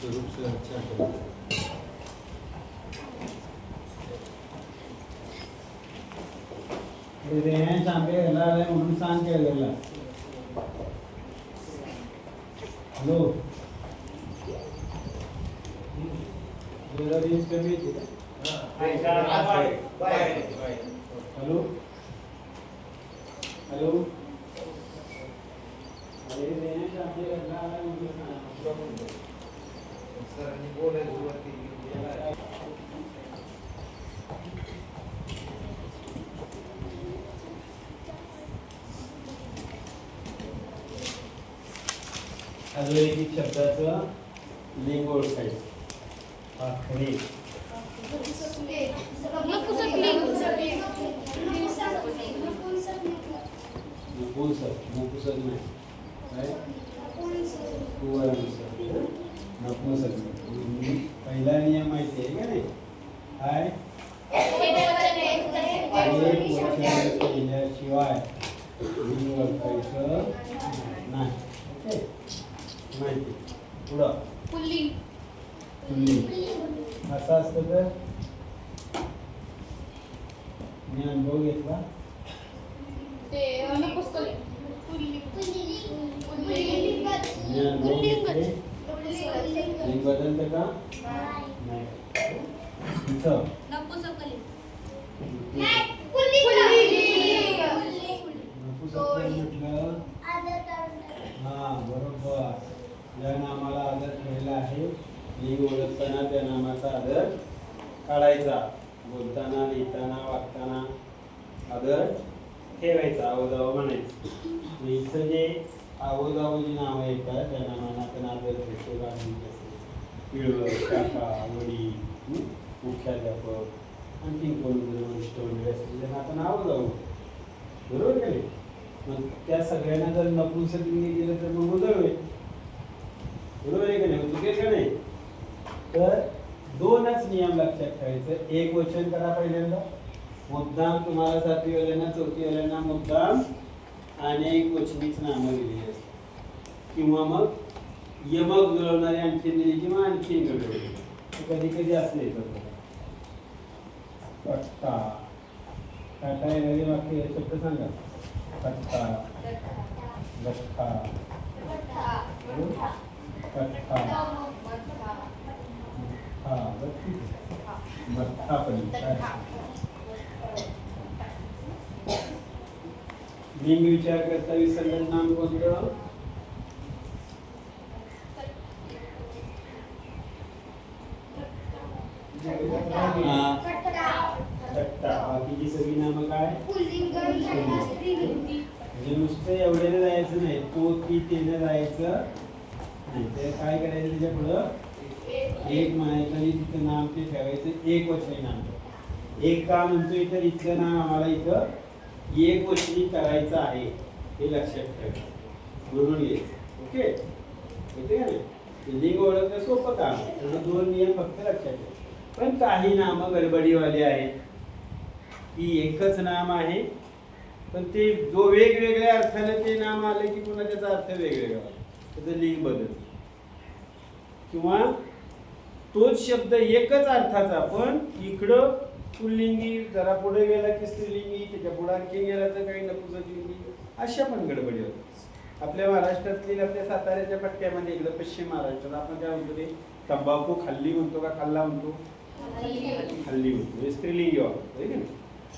स्वरूप से अच्छा करो। ते हैं चांपे हला म्हणून सांग केलेला. हॅलो जरा रेंज कमी येते का? हॅलो हॅलो अरे रे चांपे हला म्हणून सांग. सरांनी बोलायला सुरुवात केली. अद्वैतिक शब्दाचं लिंग ओळखायचं. आखरी नपुंसक नपुंसक नाही काय कुवरसक नपुंसक नाही. पहिला नियम माहिती आहे का नाही काय एक वचन केल्याशिवाय लिंग ओळखायचं नाही. ओके माहिती पुढं पुल्लिंग असं असतं तर मी अनुभव घेतला मी अनुभव घेतले लिंग बदलतं का नाही इथं म्हटलं हा बरोबर ज्या नामाला आदर ठेवला आहे लिंग ओळखताना त्या नामाचा आदर काढायचा. बोलताना लिहिताना वागताना आदर ठेवायचा. आवजाव म्हणायचं. इथं जे आवजाव जी नावं येतात त्या नामांना आपण आदर ठेवतो. पिळवळ काका वडील मुख्याध्यापक आणखी कोण वरिष्ठ मंडळी असतील त्यांना आपण आवजाव बरोबर का नाही. मग त्या सगळ्यांना जर नपुंसकलिंगी केलं तर मग उदळ होईल. बरोबर आहे का नाही चुकेल का नाही. तर दोनच नियम लक्षात ठेवायचं. एक वचन करा पहिल्यांदा मुद्दाम तुम्हाला सातवीवाल्यांना चौथीवाल्यांना मुद्दाम अनेक वचनीच नामं दिलेली असतात किंवा मग यमक जुळवणारी आणखी दिली किंवा आणखी जुळवली. कधी कधी असले कट्टा काटा येणारे वाक्य शब्द सांगा. कट्टा गठ्ठा कट्टा भट्टा पण लिंग विचार करता विसरलेलं नाम कोणतं. कट्टा. बाकीची सगळी नामं काय म्हणजे नुसतं एवढ्याने जायचं नाही. तो ती तेने जायचं नाही. ते काय करायचं त्याच्या पुढं एक म्हणायचं आणि तिथं नाम ते ठेवायचं एक वचनी नाम. एक का म्हणतो इथं इथलं नाम आम्हाला इथं एक वचनी करायचं आहे हे लक्षात ठेवायचं म्हणून घ्यायचं. ओके येते का नाही. लिंग ओळखणं सोपं काम. त्याचे दोन नियम फक्त लक्षात ठेवा. पण काही नामं गडबडीवाली आहेत की एकच नाम आहे पण ते जो वेगवेगळ्या अर्थाने ते नाम आले की पुन्हा त्याचा अर्थ वेगवेगळा त्याचं लिंग बदलतं. किंवा तोच शब्द एकच अर्थाचा पण इकडं पुल्लिंगी जरा पुढे गेला की स्त्रीलिंगी त्याच्या पुढे आणखी गेला तर काही नपुंसकलिंगी अशा पण गडबडी होतात. आपल्या महाराष्ट्रातली आपल्या साताऱ्याच्या पट्ट्यामध्ये इकडं पश्चिम महाराष्ट्रात आपण काय म्हणतो ते तंबाखू खाल्ली म्हणतो का खाल्ला म्हणतो खाल्ली म्हणतो स्त्रीलिंगी वापरतो आहे.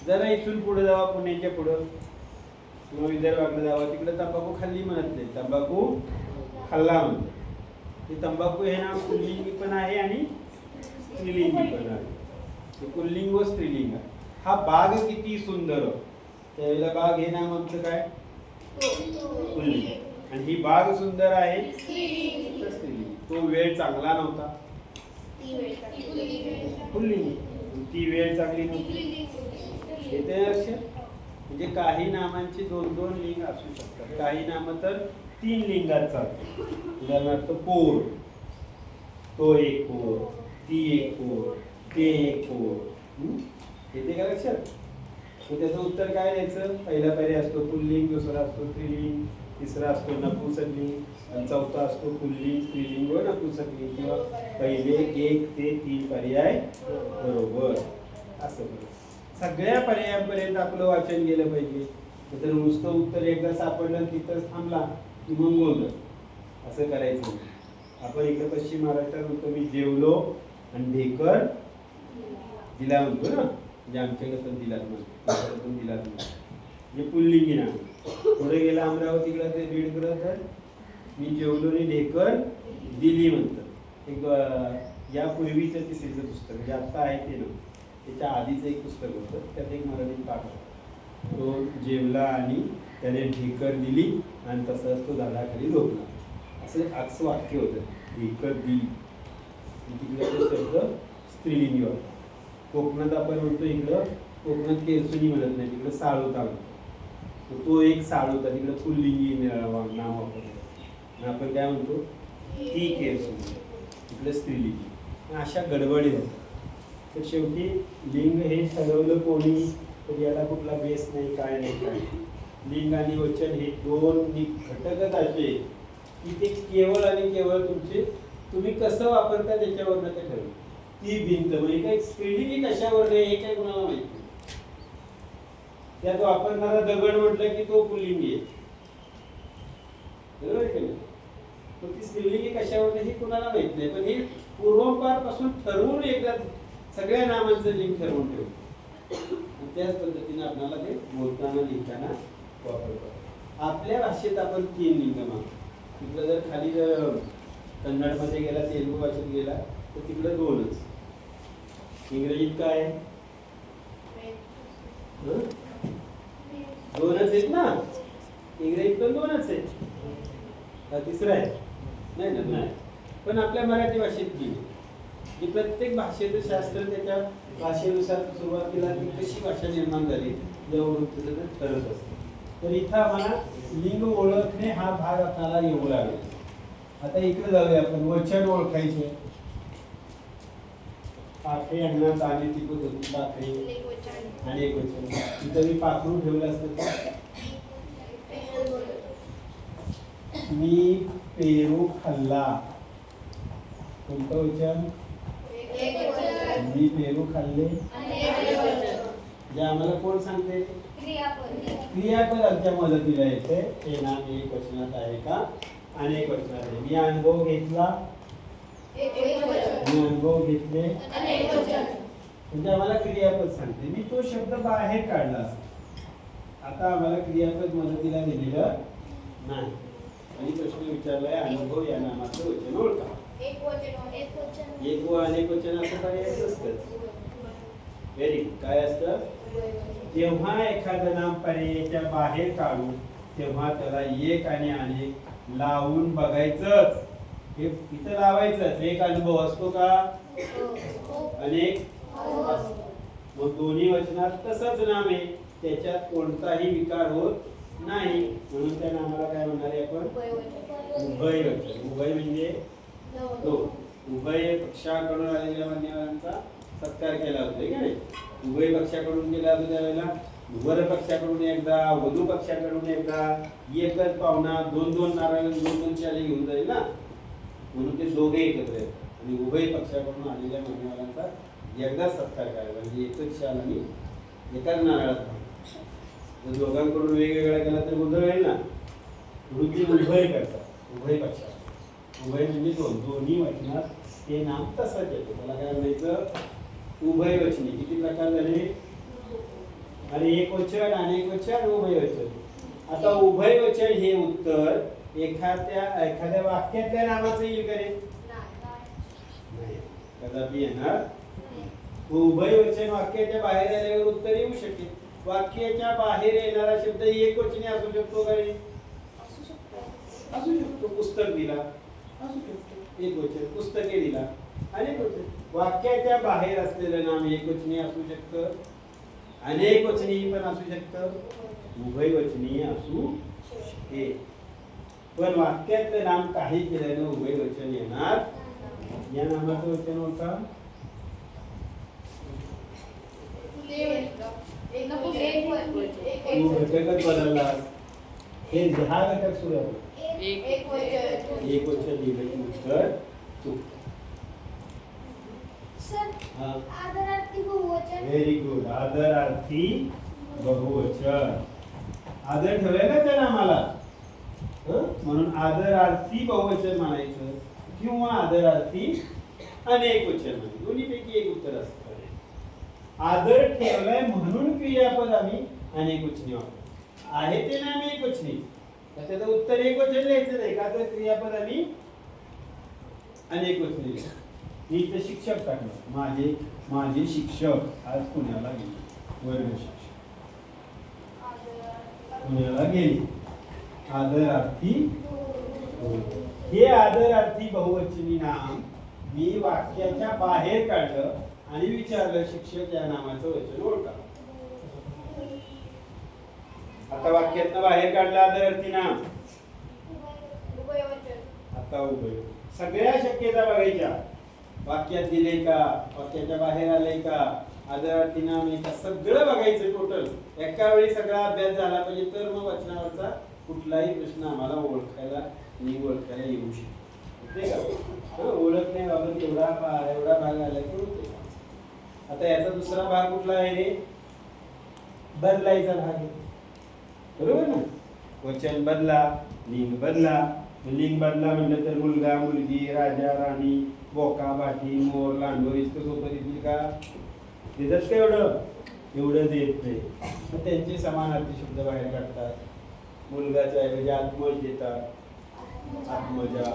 जरा इथून पुढे जावा पुण्याच्या पुढं किंवा विदर्भाकडे जावा तिकडे तंबाखू खाल्ली म्हणत नाही तंबाखू खाल्ला म्हणतो. ते तंबाखू हे नाव पुल्लिंगी पण आहे आणि स्त्रीलिंगी पण आहे. पुल्लिंग व स्त्रीलिंग. हा बाग किती सुंदर त्यावेळेला बाग हे नाम आमचं काय पुल्लिंग आणि ही बाग सुंदर आहे स्त्रीलिंग. तो वेळ चांगला नव्हता पुल्लिंगी. ती वेळ चांगली नव्हती येते लक्षात. म्हणजे काही नामांची दोन दोन लिंग असू शकतात. काही नाम तर तीन लिंगात चालतात. उदाहरणार्थ पोर तो एक पोर ती एक पोर ते एक पोर येते का लक्षात. त्याचं उत्तर काय द्यायचं. पहिला पर्याय असतो पुल्लिंग दुसरा असतो स्त्रीलिंग तिसरा असतो नपुंसकलिंग आणि चौथा असतो पुल्लिंग स्त्रीलिंग व नपुंसकलिंग किंवा पहिले 1 ते 3 पर्याय बरोबर असं बरोबर. सगळ्या पर्यायांपर्यंत आपलं वाचन गेलं पाहिजे. तर नुसतं उत्तर एकदा सापडलं तिथंच थांबला की मग गोंधळ. असं करायचं नाही. आपण इकडे पश्चिम महाराष्ट्रात म्हणतो मी जेवलो आणि ढेकर दिला म्हणतो ना, म्हणजे आमच्याकडे पण दिलाच म्हणतो, पण दिलाच म्हणतो, म्हणजे पुल्लिंगी नाम. पुढे गेला अमरावतीकडे ते बीडकडे तर मी जेवलो आणि ढेकर दिली म्हणतात. एक यापूर्वीचं तिसरीचं पुस्तक म्हणजे आत्ता आहे ते ना, त्याच्या आधीचं एक पुस्तक होतं, त्यात एक मराठीत पाठ होता. तो जेवला आणि त्याने ढेकर दिली आणि तसंच तो झाडाखाली झोपला. असं आजचं वाक्य होतं, ढेकर दिली. तिकडे तो शब्द स्त्रीलिंगी होता. कोकणात आपण म्हणतो, इकडं कोकणात केरसुनी म्हणत नाही, तिकडं साळोता म्हणतो. तो एक साळोता तिकडं पुल्लिंगी नाव वापरतो. आपण काय म्हणतो, ती केरसुनी, तिकडे स्त्रीलिंगी. अशा गडबडी होतात. तर शेवटी लिंग हे ठरवलं कोणी, तर याला कुठला बेस नाही, काय नाही, काय. लिंग आणि वचन हे दोन घटकच असे की ते केवळ आणि केवळ तुम्ही कसं वापरता त्याच्यावरनं ते ठरवलं. ती भिंत म्हणजे काही स्त्रीलिंगी कशावर नाही हे काही कोणाला माहिती नाही. त्यात वापरणारा दगड म्हटलं की तो पुल्लिंगी आहे, बरोबर आहे की नाही. तो ती स्त्रीलिंगी कशावर नाही हे कोणाला माहित नाही. पण हे पूर्वपारपासून ठरवून एकदा सगळ्या नामांचं लिंग ठरवून ठेवलं. त्याच पद्धतीने आपल्याला ते बोलताना लिहिताना वापरतो. आपल्या भाषेत आपण 3 लिंग मानतो. तिकडं जर खाली जर कन्नडमध्ये गेला, तेलुगू भाषेत गेला तर तिकडं 2च. इंग्रजीत काय 2च आहेत ना, इंग्रजीत पण 2च आहेत. तिसरं आहे नाही ना, नाही. पण आपल्या मराठी भाषेत की प्रत्येक भाषेचं शास्त्र त्याच्या भाषेनुसार सुरुवातीला ती कशी भाषा निर्माण झाली यावरून त्याचं ठरत असतं. तर इथं आम्हाला लिंग ओळखणे हा भाग आपल्याला येऊ लागेल. आता इकडे जाऊया आपण, वचन ओळखायचे. पाखरे अंगणात आली टिकत होती, पाखरे अनेक वचन. इथं मी पाखरू ठेवलं असतं, मी पेरू खाल्ला, कोणतं वचन? मी पेरू खाल्ले. जे आम्हाला कोण सांगते? क्रियापद आमच्या मदतीला येते. हे नाम एक वचनात आहे का अनेक वचनात आहे? मी अनुभव घेतला, मी अनुभव घेतले, म्हणजे आम्हाला क्रियापद सांगते. मी तो शब्द बाहेर काढला. आता आम्हाला क्रियापद मदतीला दिलेलं नाही आणि प्रश्न विचारलाय अनुभव या नामाचं वचन ओळखा. एक व अनेक वचन असं पर्याय असतं. Very good. काय असतं? जेव्हा एखादं नाम पर्यायाच्या बाहेर काढू तेव्हा त्याला एक आणि अनेक लावून बघायचंच. हे इथं लावायचंच. एक अनुभव असतो का? अनेक. मग दोन्ही वचनात तसंच नाम आहे, त्याच्यात कोणताही विकार होत नाही, म्हणून त्या नामाला काय म्हणणार आहे आपण? उभय वचन. उभय म्हणजे उभय पक्षाकडून आलेल्या मान्यवरांचा सत्कार केला होता की नाही. उभय पक्षाकडून केला होता त्यावेळेला, वर पक्षाकडून एकदा, वधू पक्षाकडून एकदा. एकच पाहुणा 2-2 नारळ 2-2 शाली घेऊन जाईल ना, म्हणून ते दोघे एकत्र येतात. आणि उभय पक्षाकडून आलेल्या मान्यवरांचा एकदा सत्कार करायला, म्हणजे एकच शाल आणि एकाच नारळात. जर दोघांकडून वेगवेगळा केला तर गोंधळ होईल ना, म्हणून ते उभय करतात. उभय पक्षात, उभय म्हणजे दोन्ही वचनात ते नाम तसंच येतं. त्याला काय म्हणायचं? उभय वचनी. किती प्रकार झाले? आणि एक वचन, अनेक वचन, उभय वचन. आता उभय वचन हे उत्तर एखाद्या वाक्यातल्या नामाचं येईल का रे? नाही, कदापि येणार. उभय वचन वाक्याच्या बाहेर आल्यावर उत्तर येऊ शकेल. वाक्याच्या बाहेर येणारा शब्द एक वचनी असू शकतो का रे? असू शकतो. पुस्तक दिला असू शकतो, एक वचन. पुस्तके दिला अनेक वचन. वाक्याच्या बाहेर असलेलं नाम एक वचनी असू शकतं, अनेक वचनी पण असू शकतं, उभय वचनी असू शकते. पण वाक्यातलं नाम काही केल्यानं उभय वचन येणार. या नामाचं वचन होता घटकच बदलला. हे हा घटक सुरू आहे. एक वचन. एक वचन लिहिलं की उत्तर चूक. सर हा आदरार्थी बहुवचन. Very good. आदरार्थी बहुवचन. आदर ठेवलाय ना त्या नामाला, म्हणून आदरार्थी बहुवचन म्हणायचं किंवा आदरार्थी अनेक वचन म्हणायचं. दोन्हीपैकी एक उत्तर असतं. आदर ठेवलाय म्हणून क्रियापद आम्ही अनेक वचनी वापरतो. आहे ते ना आम्ही एक वचनी, तर त्याचं उत्तर एक वचन लिहायचं नाही का, तर क्रियापद आम्ही अनेक वचनी लिहायचं. मी इथे शिक्षक टाकलं. माझे शिक्षक आज पुण्याला गेले. वर्ग शिक्षक पुण्याला गेले. आदरार्थी. हे आदरार्थी बहुवचनी नाम मी वाक्याच्या बाहेर काढलं आणि विचारलं शिक्षक या नामाचं वचन ओळखा. आता वाक्यातनं बाहेर काढलं आदरार्थी नाम. उभयवचन. आता उभय. सगळ्या शक्यता बघायच्या. वाक्यात दिले का, वाक्याच्या बाहेर आले का, आदरार्थी नाम आहे का, सगळं बघायचं टोटल. एका वेळी सगळा अभ्यास झाला पाहिजे, तर मग वचनावरचा कुठलाही प्रश्न आम्हाला ओळखायला येऊ शकतो. ठीक आहे. ओळख नाही बाबत एवढा भाग आला की होते. आता याचा दुसरा भाग कुठला आहे रे? बदलायचा भाग आहे. बरोबर ना. वचन बदला, लिंग बदला. लिंग बदला म्हणलं तर मुलगा, मुलगी, राजा, राणी, बोका, बाटी, मोर, लांडोर इतकं सोपं देतील का? देतात का एवढं देत नाही. मग त्यांचे समानार्थी शब्द बाहेर काढतात. मुलगाच्या ऐवजी आत्मज देतात, आत्मजा.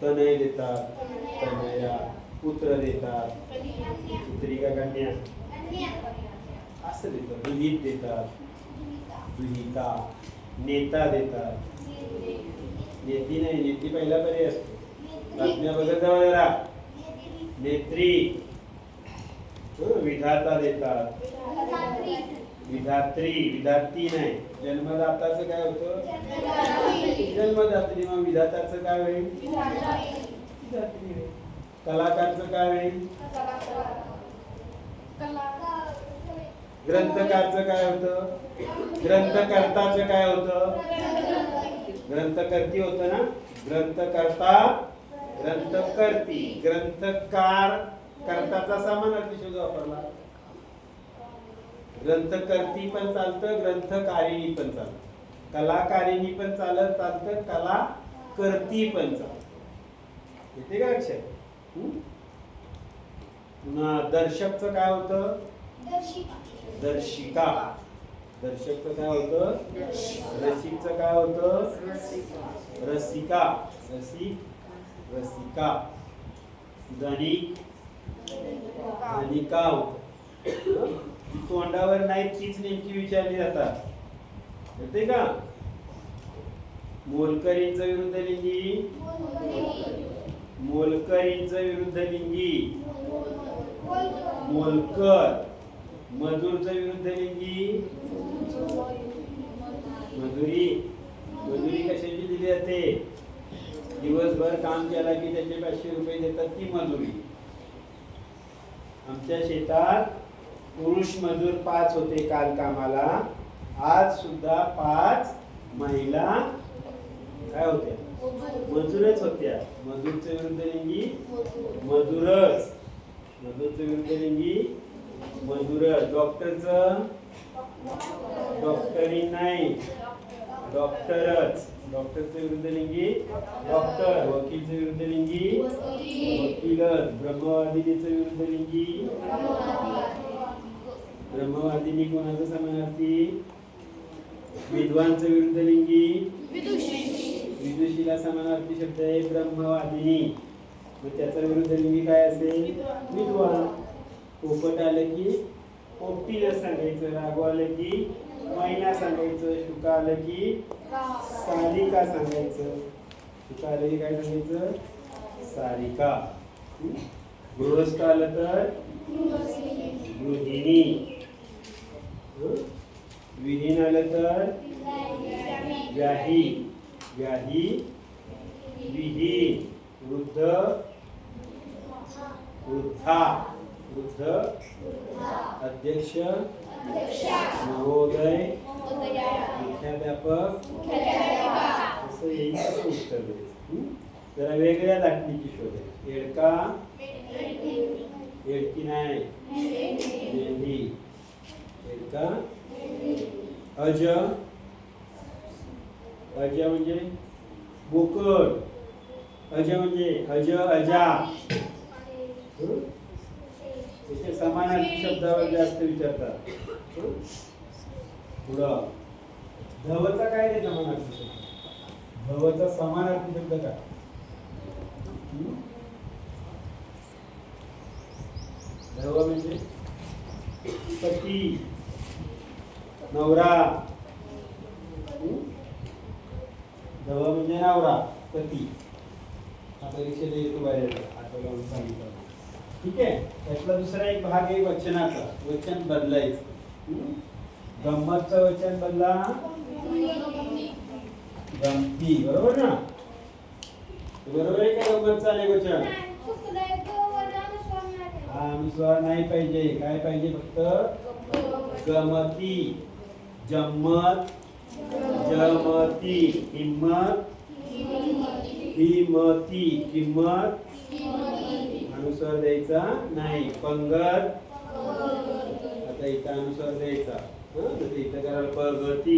तनय देतात, तनया. पुत्र देतात, पुत्री का कन्या असं देतात. दुहित देतात, दुहिता. नेता देतात. नेती नाही, नेती पहिला पर्याय असतो. बातम्या बघत जावा जरा. नेत्री. विधाता देतात, विधात्री. विधात्री नाही. जन्मदाताचं काय होतं? जन्मदात्री. मग विधाताचं काय होईल? विधात्री होईल. कलाकारचं काय होईल? ग्रंथकारचं काय होतं? ग्रंथकर्ताचं काय होतं? ग्रंथकर्ती होतं ना. ग्रंथकर्ता, ग्रंथकर्ती. ग्रंथकार कर्ताचा समानार्थी शब्द वापरला. ग्रंथकर्ती पण चालतं, ग्रंथकारिणी पण चालतं. कलाकारिणी पण चालतं, कलाकर्ती पण चालतं. येते का लक्षात? पुन्हा दर्शकचं काय होतं? दर्शिका. दर्शकचं काय होतं? रसिकचं काय होतं? रसिका. रसिका. धनिक, धनिका होतं. तोंडावर नाही तीच नेमकी विचारली जातात. येते का? मोलकरींचं विरुद्ध लिंगी. मोलकरींचं विरुद्ध लिंगी मोलकर. मजूरचं विरुद्ध लिंगी मजुरी. मजुरी कशाची दिली जाते? दिवसभर काम केला की त्याचे 500 रुपये देतात ती मजुरी. आमच्या शेतात पुरुष मजूर 5 होते काल कामाला. आज सुद्धा 5 महिला काय होत्या? मजूरच होत्या. मजूरच्या विरुद्ध लिंगी मजूरच. मजूरच्या विरुद्ध लिंगी मजूरच. डॉक्टरचं डॉक्टरी नाही, डॉक्टरच. डॉक्टरच्या विरुद्ध लिंगी डॉक्टर. वकीलच्या विरुद्ध लिंगी वकीलच. ब्रह्मवादिनीच्या विरुद्ध लिंगी ब्रह्मवादिनी. कोणाचा समानार्थी? विद्वानच्या विरुद्ध लिंगी विदुषीला समानार्थी शब्द आहे ब्रह्मवादिनी. मग त्याचा विरुद्ध लिंगी काय असेल? विद्वान. पोपट आलं की पोपटीला सांगायचं. राघव आलं की मैना सांगायचं. शुका आलं की सारिका सांगायचं. शुका आलं की काय सांगायचं? सारिका. गृहस्थ आलं तर गृहिणी. विहीन आलं तर व्याही. व्याही, विहीन. वृद्ध, वृद्धा. वृद्ध. अध्यक्ष, महोदय, मुख्याध्यापक असं येईल असं उत्तर द्यायचं. जरा वेगळ्या दाटणीची शोध आहे. येडका येडकी नाही मेंढी. येडका अज अज म्हणजे बोकड. अज म्हणजे अज अजा. त्याचे समानार्थी शब्दावर जास्त विचारतात. पुढं धवचा काय रे समानार्थी शब्द? धवचा समानार्थी शब्द काय? धव म्हणजे पती नवरा. धव म्हणजे नवरा पती. हा परीक्षेला येतो बाहेर आठवड्यावर सांगितलं. ठीक आहे. त्यातला दुसरा एक भाग आहे वचनाचा. वचन बदलायचं. गंमतचं वचन बदला गमती. बरोबर ना? बरोबर आहे का? गंमतचं आले वचन. हा अनुस्वार नाही पाहिजे. काय पाहिजे? फक्त गमती जम्मत जमती हिम्मत हिमती किंमत. अनुस्वार द्यायचा नाही. पंगत. आता इथं अनुस्वार द्यायचा. इथं करायला प्रगती.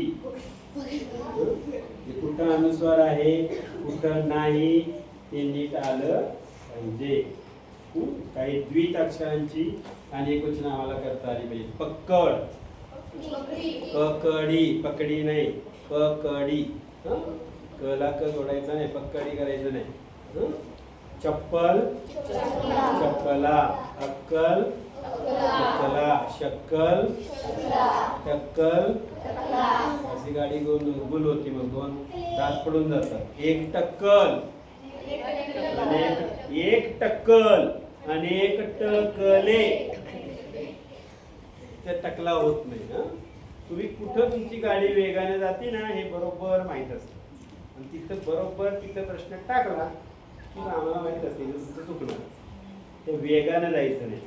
कुठं अनुस्वार आहे कुठं नाही ते नीट आलं पाहिजे. काही द्वित अक्षरांची अनेक वचन आम्हाला करता आली पाहिजे. पक्कड पकडी. पकडी नाही पकडी. कला क जोडायचा नाही. पक्कडी करायचं नाही. चप्पल चप्पला. अक्कल अक्कला. शक्कल टक्कल. अशी गाडी गुल होती मग दोन दात पडून जातात. एक टक्कल एक टक्कल अनेक टकले. त्या टकला होत नाही. हा तुम्ही कुठं तुमची गाडी वेगाने जाते ना हे बरोबर माहित असतं. आणि तिथं बरोबर तिथं प्रश्न टाकला की आम्हाला माहित असते तुमचं चुकणार. ते वेगाने जायचं नाही.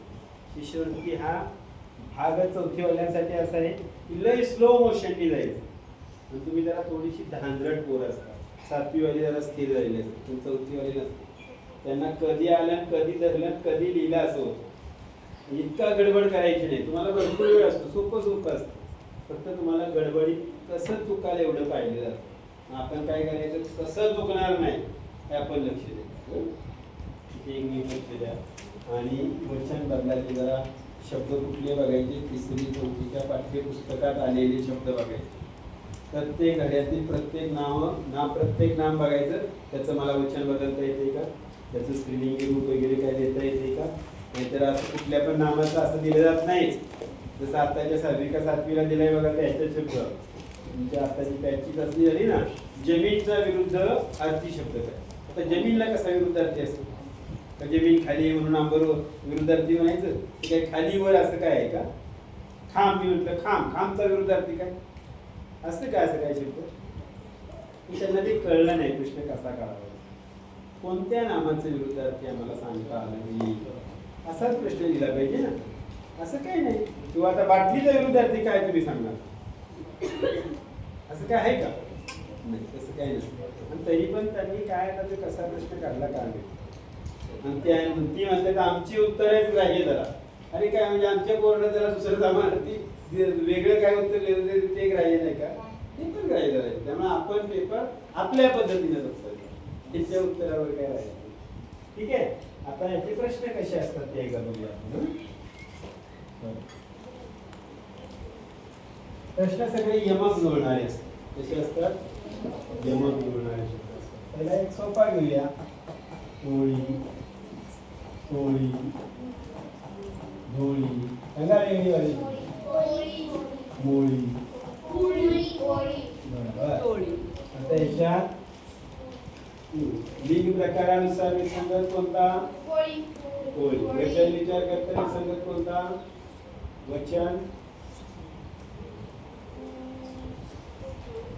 शिष्यवृत्ती हा भाग चौथीवाल्यांसाठी असा आहे की लय स्लो मोशननी जायचं. आणि तुम्ही जरा थोडीशी धांदरट पोर असतात. सातवीवाली जरा स्थिर झालेली असते. पण चौथीवाली नसते. त्यांना कधी आलं कधी धरलं कधी लिहिलं असं होतं. इतका गडबड करायची नाही. तुम्हाला भरपूर वेळ असतो. सोपं सोपं असतं. फक्त तुम्हाला गडबडीत कसं चुकायला एवढं पाहिलं जातं. आपण काय करायचं कसं चुकणार नाही हे आपण लक्ष द्यायचं. एक लक्ष द्या. आणि वचन बदलायचे. जरा शब्द कुठले बघायचे. तिसरी चौथीच्या पाठ्यपुस्तकात आलेले शब्द बघायचे. प्रत्येक घड्यातील प्रत्येक प्रत्येक नाम बघायचं. त्याचं मला वचन बदलता येते का? त्याचं स्क्रीनिंग रूप वगैरे काय देता येते का? नाहीतर असं कुठल्या पण नामाचं असं दिलं जात नाही. जसं आत्ताच्या 6वी का 7वीला दिलंय बघा त्याच्या शब्द. तुमच्या आत्ताची बॅचची चाचणी झाली ना. जमीनचा विरुद्ध अर्थी शब्द काय? आता जमीनला कसा विरुद्धार्थी असतो? का जमीन खाली म्हणून आंबर विरुद्धार्थी म्हणायचं? काय खालीवर असं काय आहे का? खांब मी म्हटलं खांब. खांबचा विरुद्धार्थी काय असतं काय? असं काय शब्द? त्यांना ते कळलं नाही प्रश्न कसा काढावा. कोणत्या नामाचं विरुद्धार्थी आम्हाला सांगता आलं नाही. असाच प्रश्न दिला पाहिजे ना. असं काही नाही. किंवा आता बाटलीचा विरुद्धार्थी काय तुम्ही सांगणार? असं काय आहे का? नाही तसं काही नसतं. आणि तरी पण त्यांनी काय आता ते कसा प्रश्न काढला काय माहिती. आणि ती म्हणतात आमची उत्तरच राहिले जरा. अरे काय म्हणजे आमच्या बोर्डात जरा दुसरं समानार्थी वेगळं काय उत्तर लिहिलं ते ग्राह्य नाही का? ते पण ग्राह्य करायचं. त्यामुळे आपण पेपर आपल्या पद्धतीने बघतो. त्याच्या उत्तरावर काय राहील. ठीक आहे. आता याचे प्रश्न कसे असतात ते एकदा बघूया. प्रश्न सगळे यमक जुळणारे असतात. कसे असतात? यमक जुळणारे शब्द असतात. पहिला एक सोपा घेऊया. होळी होळी धोळी. सांगा वेगळी मोळी. बरोबर. आता याच्यात लिंग प्रकारानुसार विसंगत कोणता? होळी. वचन विचार करताना विसंगत कोणता? वचन.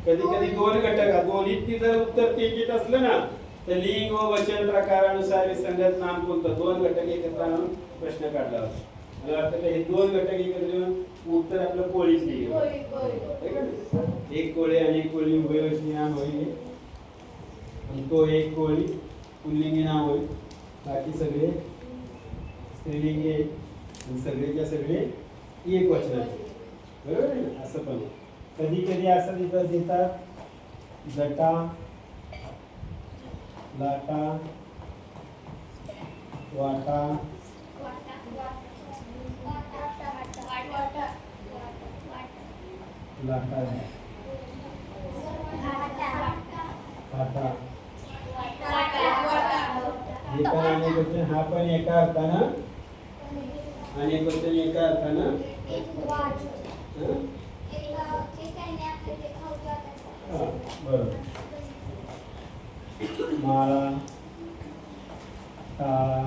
कधी कधी दोन घटक दोन्ही जर उत्तर तेच असलं ना तर लिंग व वचन प्रकारानुसार विसंगत नाम कोणतं? दोन घटक एकत्र आणून प्रश्न काढला होता. मला वाटतं का हे दोन घटक एकत्र येऊन उत्तर आपलं कोळीच नाही एक कोळी आणि एक कोळी उभयवचनी नाम होईल आणि तो एक कोळी पुल्लिंगी नाम होईल बाकी सगळे स्त्रीलिंगी आहेत आणि सगळेच्या सगळे एक वचनाचे बरोबर आहे ना असं पण कधी कधी असं तिथं देतात जटा लाटा वाटा लाटा वाटा हे पण अनेक वचन हा पण एका अर्थानं अनेक वचन एका अर्थानं बरोबर माळा टाळा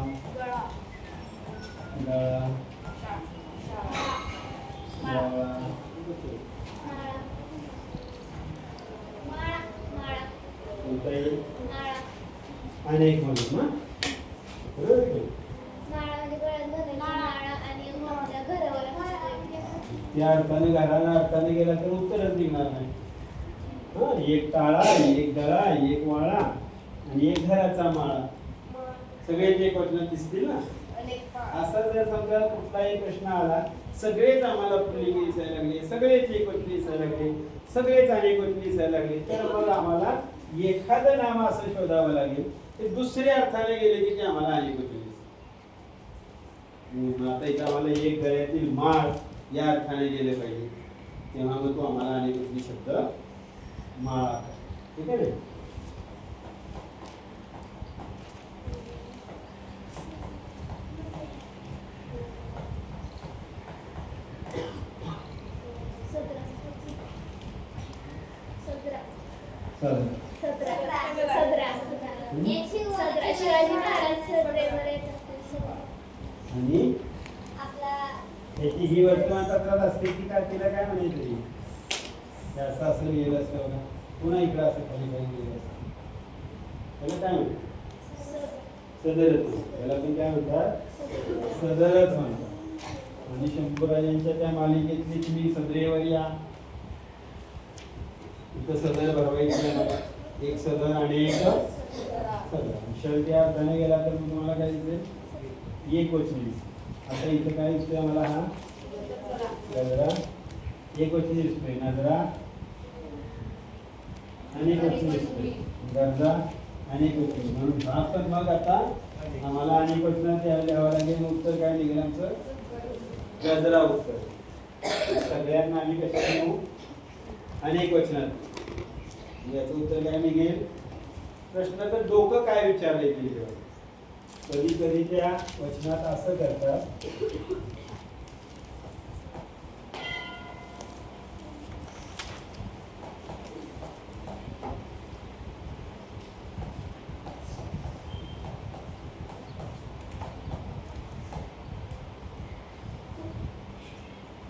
गळा वाळा कोणताही अनेक म्हणून ना बरोबर आहे की? त्या अर्थाने घराला अर्थाने गेला तर उत्तरच निघणार नाही हा एक टाळा एक गळा एक वाळा आणि एक घराचा माळा सगळेच एक वचनात दिसतील ना असा जर समजा कुठलाही प्रश्न आला सगळेच आम्हाला पुल्लिंगी दिसायला लागले सगळेच एक वचनी दिसायला लागले सगळेच अनेक वचनी दिसायला लागले तर मग आम्हाला एखादं नाम असं शोधावं लागेल ते दुसऱ्या अर्थाने गेले की ते आम्हाला अनेक वचनी दिसतील आता इथं आम्हाला एक गळ्यातील माळ या अर्थाने गेले पाहिजे तेव्हा मग तो आम्हाला अनेक वचनी शब्द माळा ठीक आहे ना आणि त्याची ही वर्तमानपत्रात असते की काय तिला काय म्हणायचं असं असं लिहिलं असतं बघा पुन्हा इकडं असं खाली काही लिहिलं असतं त्याला काय म्हणतात सदरच त्याला पण काय म्हणतात सदरच म्हणतात आणि शंभूराजांच्या त्या मालिकेतली तुम्ही सदरेवर या इथं सदर भरवायची एक सदर आणि एक सदर शेवटी अर्थाने गेला तर तुम्हाला काय दिसेल एक वचनी आता इथं काय दिसतोय आम्हाला हा गजरा एक वचनी दिसतोय नजरा अनेक वचनी दिसतोय गरजा अनेक वचनी म्हणून हा तर मग आता आम्हाला अनेक वचनात लिहावं लागेल उत्तर काय निघेल आमचं गजरा उत्तर सगळ्यांना आम्ही कशात लिहू अनेक वचनात याचं उत्तर काय निघेल प्रश्न तर डोकं काय विचारले ते कधी कधी त्या वचनात असं करतात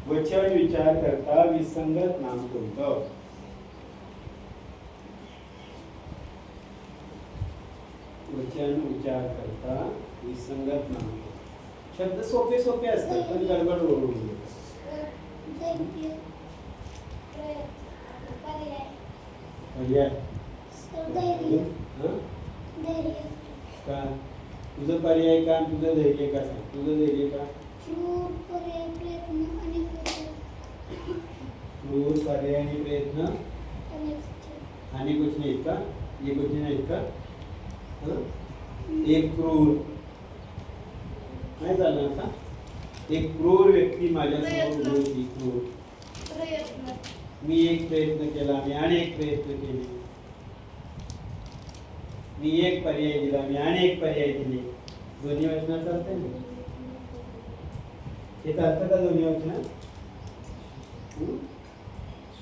वचन विचार करता विसंगत नाम कोणतं वचन विचार करता विसंगत नाम शब्द सोपे सोपे असतात पण गडबड ओढून पर्याय का तुझं पर्याय का तुझं धैर्य का सांग तुझं धैर्य का क्रूर पर्याय आणि प्रयत्न आणि कुछ नाही का ये कुछ नाही का एक क्रूर नाही चालणार का एक क्रूर व्यक्ती माझ्यासमोर उभी होती क्रूर मी एक प्रयत्न केला मी अनेक प्रयत्न केले मी एक पर्याय दिला मी अनेक पर्याय दिले दोन्ही वचनात चालतंय ना हे चालतं का दोन्ही वचनात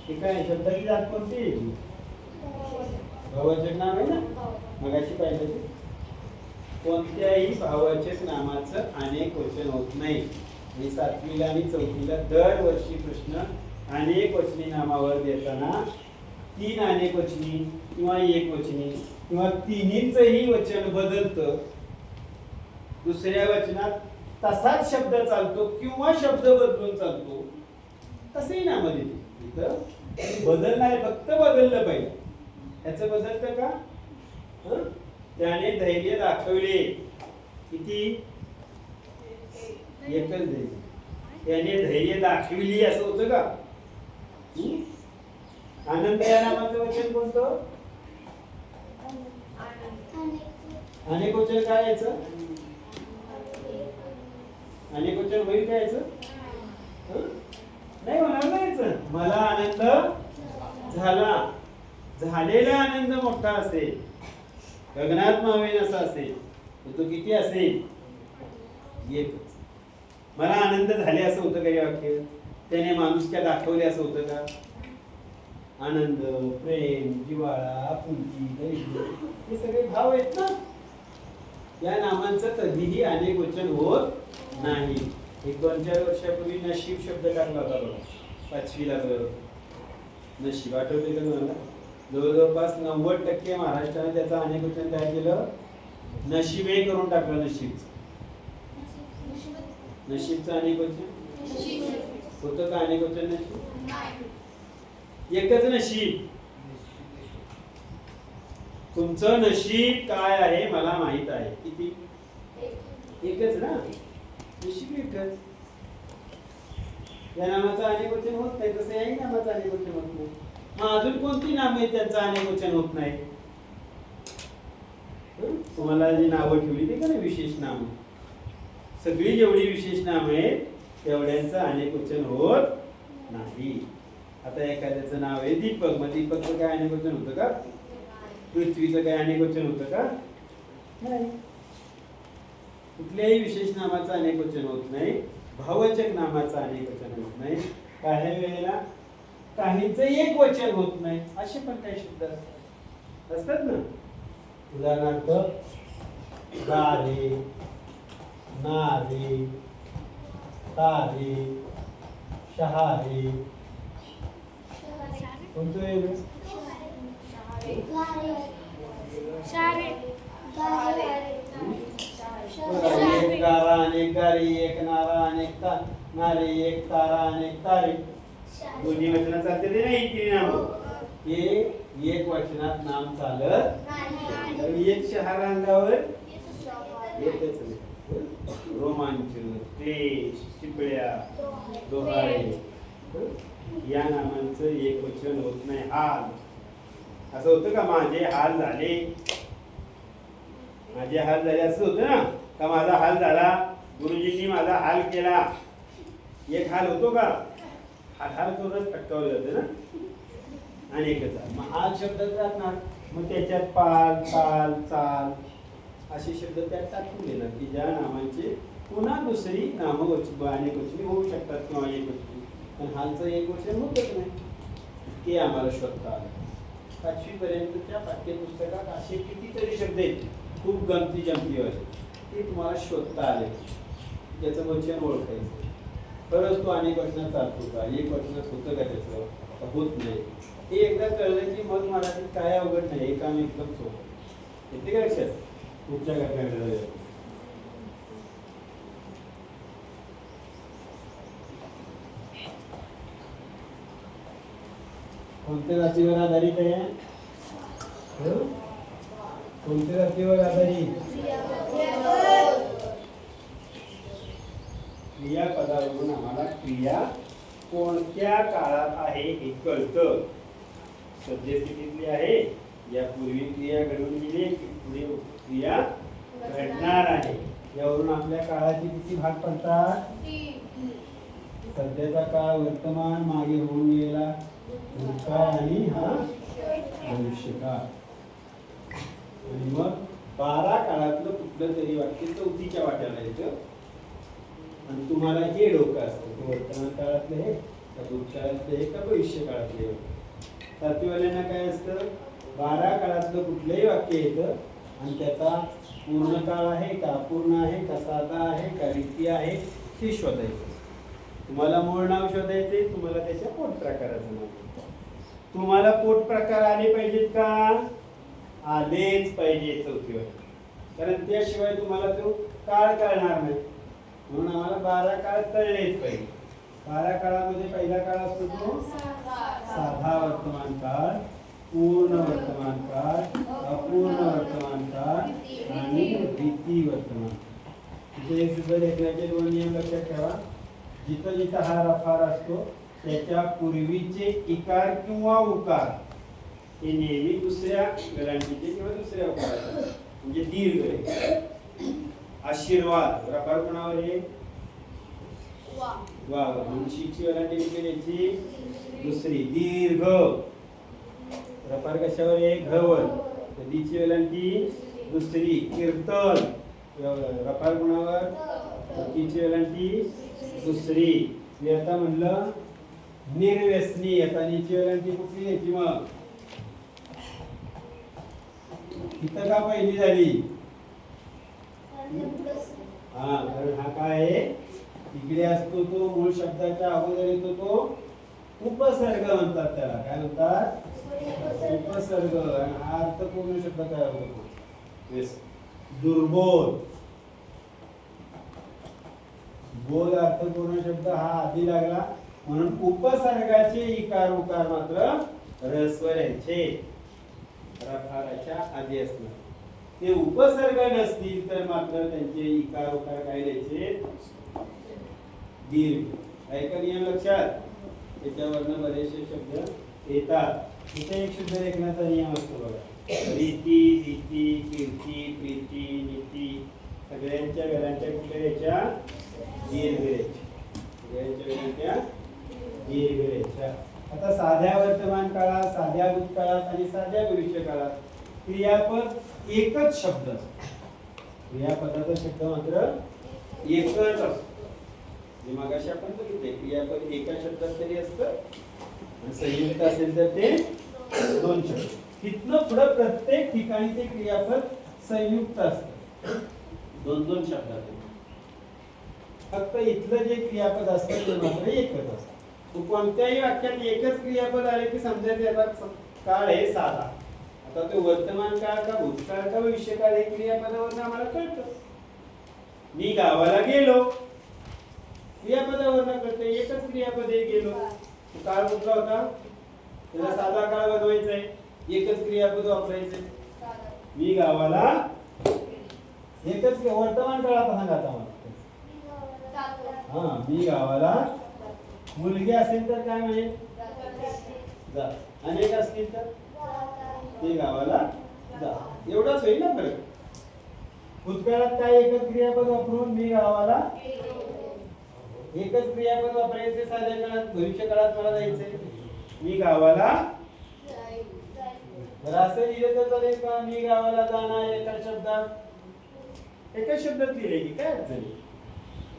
हे काय शब्दाची जात कोणती भाववाचक नाम आहे ना मगाशी पाहिलं कोणत्याही भाववाचक नामाचं अनेक वचन होत नाही आणि 7वीला आणि 4थीला दरवर्षी प्रश्न अनेक वचनी नामावर देताना 3 अनेक वचनी किंवा एक वचनी किंवा तिन्हीचंही वचन बदलतं दुसऱ्या वचनात तसाच शब्द चालतो किंवा शब्द बदलून चालतो तसंही नाम देते. इथं बदल नाही, फक्त बदललं पाहिजे. याचं बदलतं का? हं? त्याने धैर्य दाखवले. किती? एकच धैर्य. त्याने धैर्य दाखविली असं होतं का? आनंद या नामाचं वचन कोणतं? अनेक वचन काय यायचं? अनेक वचन होईल काय यायचं? नाही होणार नाही यायचं. मला आनंद झाला. झालेला आनंद मोठा असेल, गगनात मावेन असा असेल, तर तो किती असेल? एकच. मला आनंद झाले असं होतं का हे वाक्य? त्याने माणुसक्या दाखवले असं होतं का? आनंद, प्रेम, जिव्हाळा, आपुलकी, धैर्य हे सगळे भाव आहेत ना. या नामांचं कधीही अनेक वचन होत नाही. एक 2-4 वर्षापूर्वी नशीब शब्द टाकला होता बघा, 5वीला बरोबर. नशीब आठवते का तुम्हाला? जवळपास 90% महाराष्ट्राने त्याचा अनेक वचन काय केलं? नशीबे करून टाकलं. नशीबचं अनेक वचन होतं का? अनेक वचन नशीब एकच नशीब. तुमचं नशीब काय आहे मला माहित आहे. किती? एकच ना. नशीब एकच. या नामाचं अनेक वचन होत नाही, तसं याही नामाचं अनेक वचन होत नाही. मग अजून कोणती नाम आहेत त्यांचं अनेक वचन होत नाही? तुम्हाला जी नावं ठेवली ते का नाही विशेष नाम, सगळी जेवढी विशेष नाम आहेत तेवढ्यांचं अनेक वचन होत नाही. आता एखाद्याचं नाव आहे दीपक, मग दीपकचं काय अनेक वचन होतं का? पृथ्वीचं काय अनेक वचन होतं का? नाही. कुठल्याही विशेष नामाचं अनेक वचन होत नाही. भाववाचक नामाचं अनेक वचन होत नाही. काही वेळेला काहींचं एक वचन होत नाही, असे पण काही शब्द असतात ना. उदाहरणार्थ गारे, नारे, तारे, शहारे. कोणतं वेगळं? एक गारा अनेक गारी, एक नारा अनेक नारे, एक तारा अनेक तारे. दोन्ही वचनात चालते ते नाही. तीन नाम हे एक वचनात नाम चालत नाही. एक शहार अंगावर एकच रोमांच, तेज, चिपळ्या, डोहाळे या नामांचं एक वचन होत नाही. हाल असं होतं का? माझे हाल झाले, माझे हाल झाले असं होतं ना का? माझा हाल झाला, गुरुजींनी माझा हाल केला. एक हाल होतो का? हाल करूनच अटकावलं जातं ना. अनेकच मग हाल शब्दात राहणार. मग त्याच्यात पाल, ताल, चाल असे शब्द त्यात टाकून देणार की ज्या नामांचे पुन्हा दुसरी नामवचन अनेक वचनी होऊ शकतात किंवा एक वचनी, पण हालचं एक वचन होतच नाही. ते आम्हाला शोधता आलं. 5वी पर्यंतच्या पाठ्यपुस्तकात असे कितीतरी शब्द आहेत, खूप गमती जमतीवाले, ते तुम्हाला शोधता आले. त्याचं वचन ओळखायचं. खरंच तो अनेक वचनात चालतो का? एक वचनात होतं का? त्याचं होत नाही. हे एकदा कळलं की मग मराठीत काय अवघड नाही. हे काम एकदम सोपं. येते का लक्षात? पुढच्या घटनेकडे कोणत्या जातीवर आधारित आहे? कोणत्या जातीवर आधारित? क्रियापदावरून आम्हाला क्रिया कोणत्या काळात आहे हे कळतं. सद्यस्थितीतली आहे, यापूर्वी क्रिया घडून गेली, पुढे क्रिया घडणार आहे. यावरून आपल्या काळाचे किती भाग पडतात? सध्याचा काळ, वर्तमान, मागे होऊन गेला भूतकाळ आणि हा भविष्यकाळ. आणि मग 12 काळातलं कुठलं तरी वाक्य 4थीच्या वाट्याला येतं. आणि तुम्हाला जे डोकं असतं ते वर्तमान काळातलं आहे का भूतकाळातलं आहे का भविष्य काळातले आहे. 7वीवाल्यांना काय असतं? 12 काळातलं कुठलंही वाक्य येतं आणि त्याचा पूर्ण काळ आहे का, अपूर्ण आहे का, साधा आहे का, रीती आहे ते शोधायचं. तुम्हाला मूळ नाव शोधायचे, तुम्हाला त्याच्या पोट प्रकाराचं नाव. तुम्हाला पोट प्रकार आले पाहिजेत का? आलेच पाहिजे 4थीवर, कारण त्याशिवाय तुम्हाला तो काळ कळणार नाही. म्हणून आम्हाला 12 काळ कळलेच पाहिजे. 12 काळामध्ये पहिला काळ असतो तो साधा वर्तमान काळ, पूर्ण वर्तमान काळ, अपूर्ण वर्तमान काळ आणि रीती वर्तमान. इथे सुद्धा लेखनाचे 2 नियम लक्षात ठेवा. जिथं जिथं हा रफार असतो त्याच्या पूर्वीचे इकार किंवा उकार हे नेहमी दुसऱ्या वेलांटीचे किंवा दुसऱ्या उकाराचे म्हणजे दीर्घ आहे. आशीर्वाद रफार कोणावर आहे? वा. शीची वेलांटी कुठली याची? दुसरी. दीर्घ रफार कशावर आहे? घवर. दीची वेलांटी दुसरी. कीर्तन रफार कोणावर? तीची वेलांटी दुसरी. मी आता म्हणलं निर्व्यसनी. आता नीची वेलांटी कुठली याची? मग इथं का पहिली झाली? हा, कारण हा काय आहे? इकडे असतो तो मूळ शब्दाच्या अगोदर येतो तो उपसर्ग म्हणतात त्याला. काय म्हणतात? उपसर्ग. आणि हा अर्थपूर्ण शब्द तयार होतो. दुर्बोध. बोध अर्थपूर्ण शब्द हा आधी लागला म्हणून उपसर्गाचे इकार उकार मात्र ऱ्हस्व यांचे रफाराच्या आधी असणार. ते उपसर्ग नसतील तर मात्र त्यांचे इकार उकार काय द्यायचे? दीर्घ. ऐका नियम लक्षात. त्याच्यावरनं बरेचसे शब्द येतात. इथे एक शुद्ध लेखनाचा नियम असतो बघा. रीती, रीती, कीर्ती, प्रीती, नीती सगळ्यांच्या वेळांच्या कुठल्या याच्या? दीर्घ रेषा. सगळ्यांच्या वेळांच्या दीर्घ रेषा. आता साध्या वर्तमान काळात, साध्या भूतकाळात आणि साध्या भविष्य काळात क्रियापद एकच शब्द असतो. क्रियापदाचा शब्द मात्र एकच असतो. जे मगाशी आपण बघितले क्रियापद एका शब्दात तरी असतं आणि संयुक्त असेल तर ते 2 शब्द. तिथनं पुढं प्रत्येक ठिकाणी ते क्रियापद संयुक्त असतं 2-2 शब्दात. फक्त इथलं जे क्रियापद असतं ते मात्र एकच असतं. कोणत्याही वाक्यात एकच क्रियापद आले की समजायचं याचा काळ आहे साधा. आता तो वर्तमान काळ का भूतकाळ का भविष्य काळ हे क्रियापदावरून आम्हाला कळतं. मी गावाला गेलो क्रियापदावरून कळतं. एकच क्रियापद आहे गेलो. काळ कुठला होता? त्याला साधा काळ बनवायचा आहे. एकच क्रियापद वापरायचे. मी गावाला एकच वर्तमान काळात सांगा आता मला. हा, मी गावाला. मुलगी असेल तर काय म्हणेल? जा. अनेक असतील तर ते गावाला जा. एवढाच होईल ना फरक. भूतकाळात काय एकच क्रियापद वापरून मी गावाला. एकच क्रियापद वापरायचे साध्या काळात. भविष्य काळात मला जायचंय. मी गावाला. जर असं लिहिलं तर चालेल का? मी गावाला जाणार एका शब्दात. एका शब्दात लिहिले की काय अडचण आहे?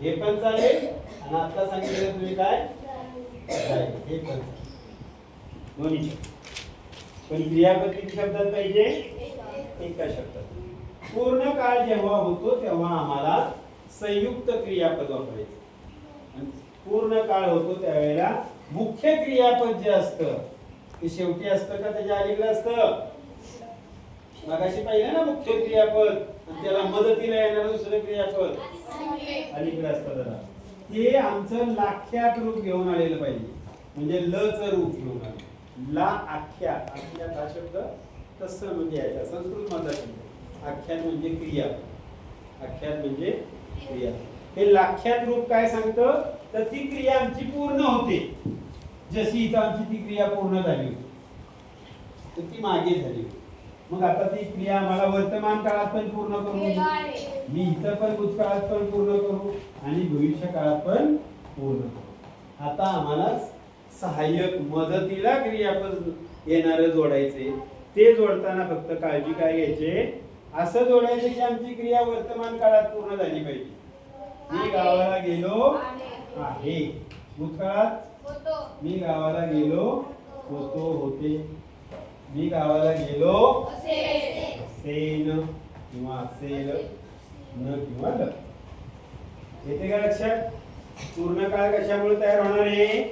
हे पण चालेल आणि आता सांगितलं तुम्ही काय? हे पण दोन्ही. पण क्रियापद किती शब्दात पाहिजे? एका शब्दात. पूर्ण काळ जेव्हा होतो तेव्हा आम्हाला संयुक्त क्रियापद वापरायचं. आणि पूर्ण काळ होतो त्यावेळेला मुख्य क्रियापद जे असतं ते शेवटी असतं का त्याच्या अलीकडे असतं? मगाशी पाहिलं ना मुख्य क्रियापद आणि त्याला मदतीला येणारं दुसरं क्रियापद अलीकडे असतं. जरा ते आमचं लाख्यात रूप घेऊन आलेलं पाहिजे. म्हणजे लचं रूप घेऊन आलं. ला आख्यात. आख्यात हा शब्द तसं म्हणजे याचा संस्कृत मधला शब्द. आख्यात म्हणजे क्रिया. आख्यात म्हणजे क्रिया. हे लाख्यात रूप काय सांगतं? तर ती क्रिया आमची पूर्ण होते. जशी इथं आमची ती क्रिया पूर्ण झाली होती तर ती मागे झाली होती. मग आता ती क्रिया आम्हाला वर्तमान काळात पण पूर्ण करू. मी इथं पण भूतकाळात पण पूर्ण करू आणि भविष्य काळात पण पूर्ण करू. आता आम्हाला सहाय्यक मदतीला क्रियापद येणारे जोडायचे. ते जोडताना फक्त काळजी काय घ्यायचे? असं जोडायचे की आमची क्रिया वर्तमान काळात पूर्ण झाली पाहिजे. मी गावाला गेलो आहे. भूतकाळात मी गावाला गेलो होतो होते. मी गावाला गेलो असेन किंवा असेल न किंवा ल. येते का लक्षात? पूर्ण काळ कशामुळे तयार होणार आहे?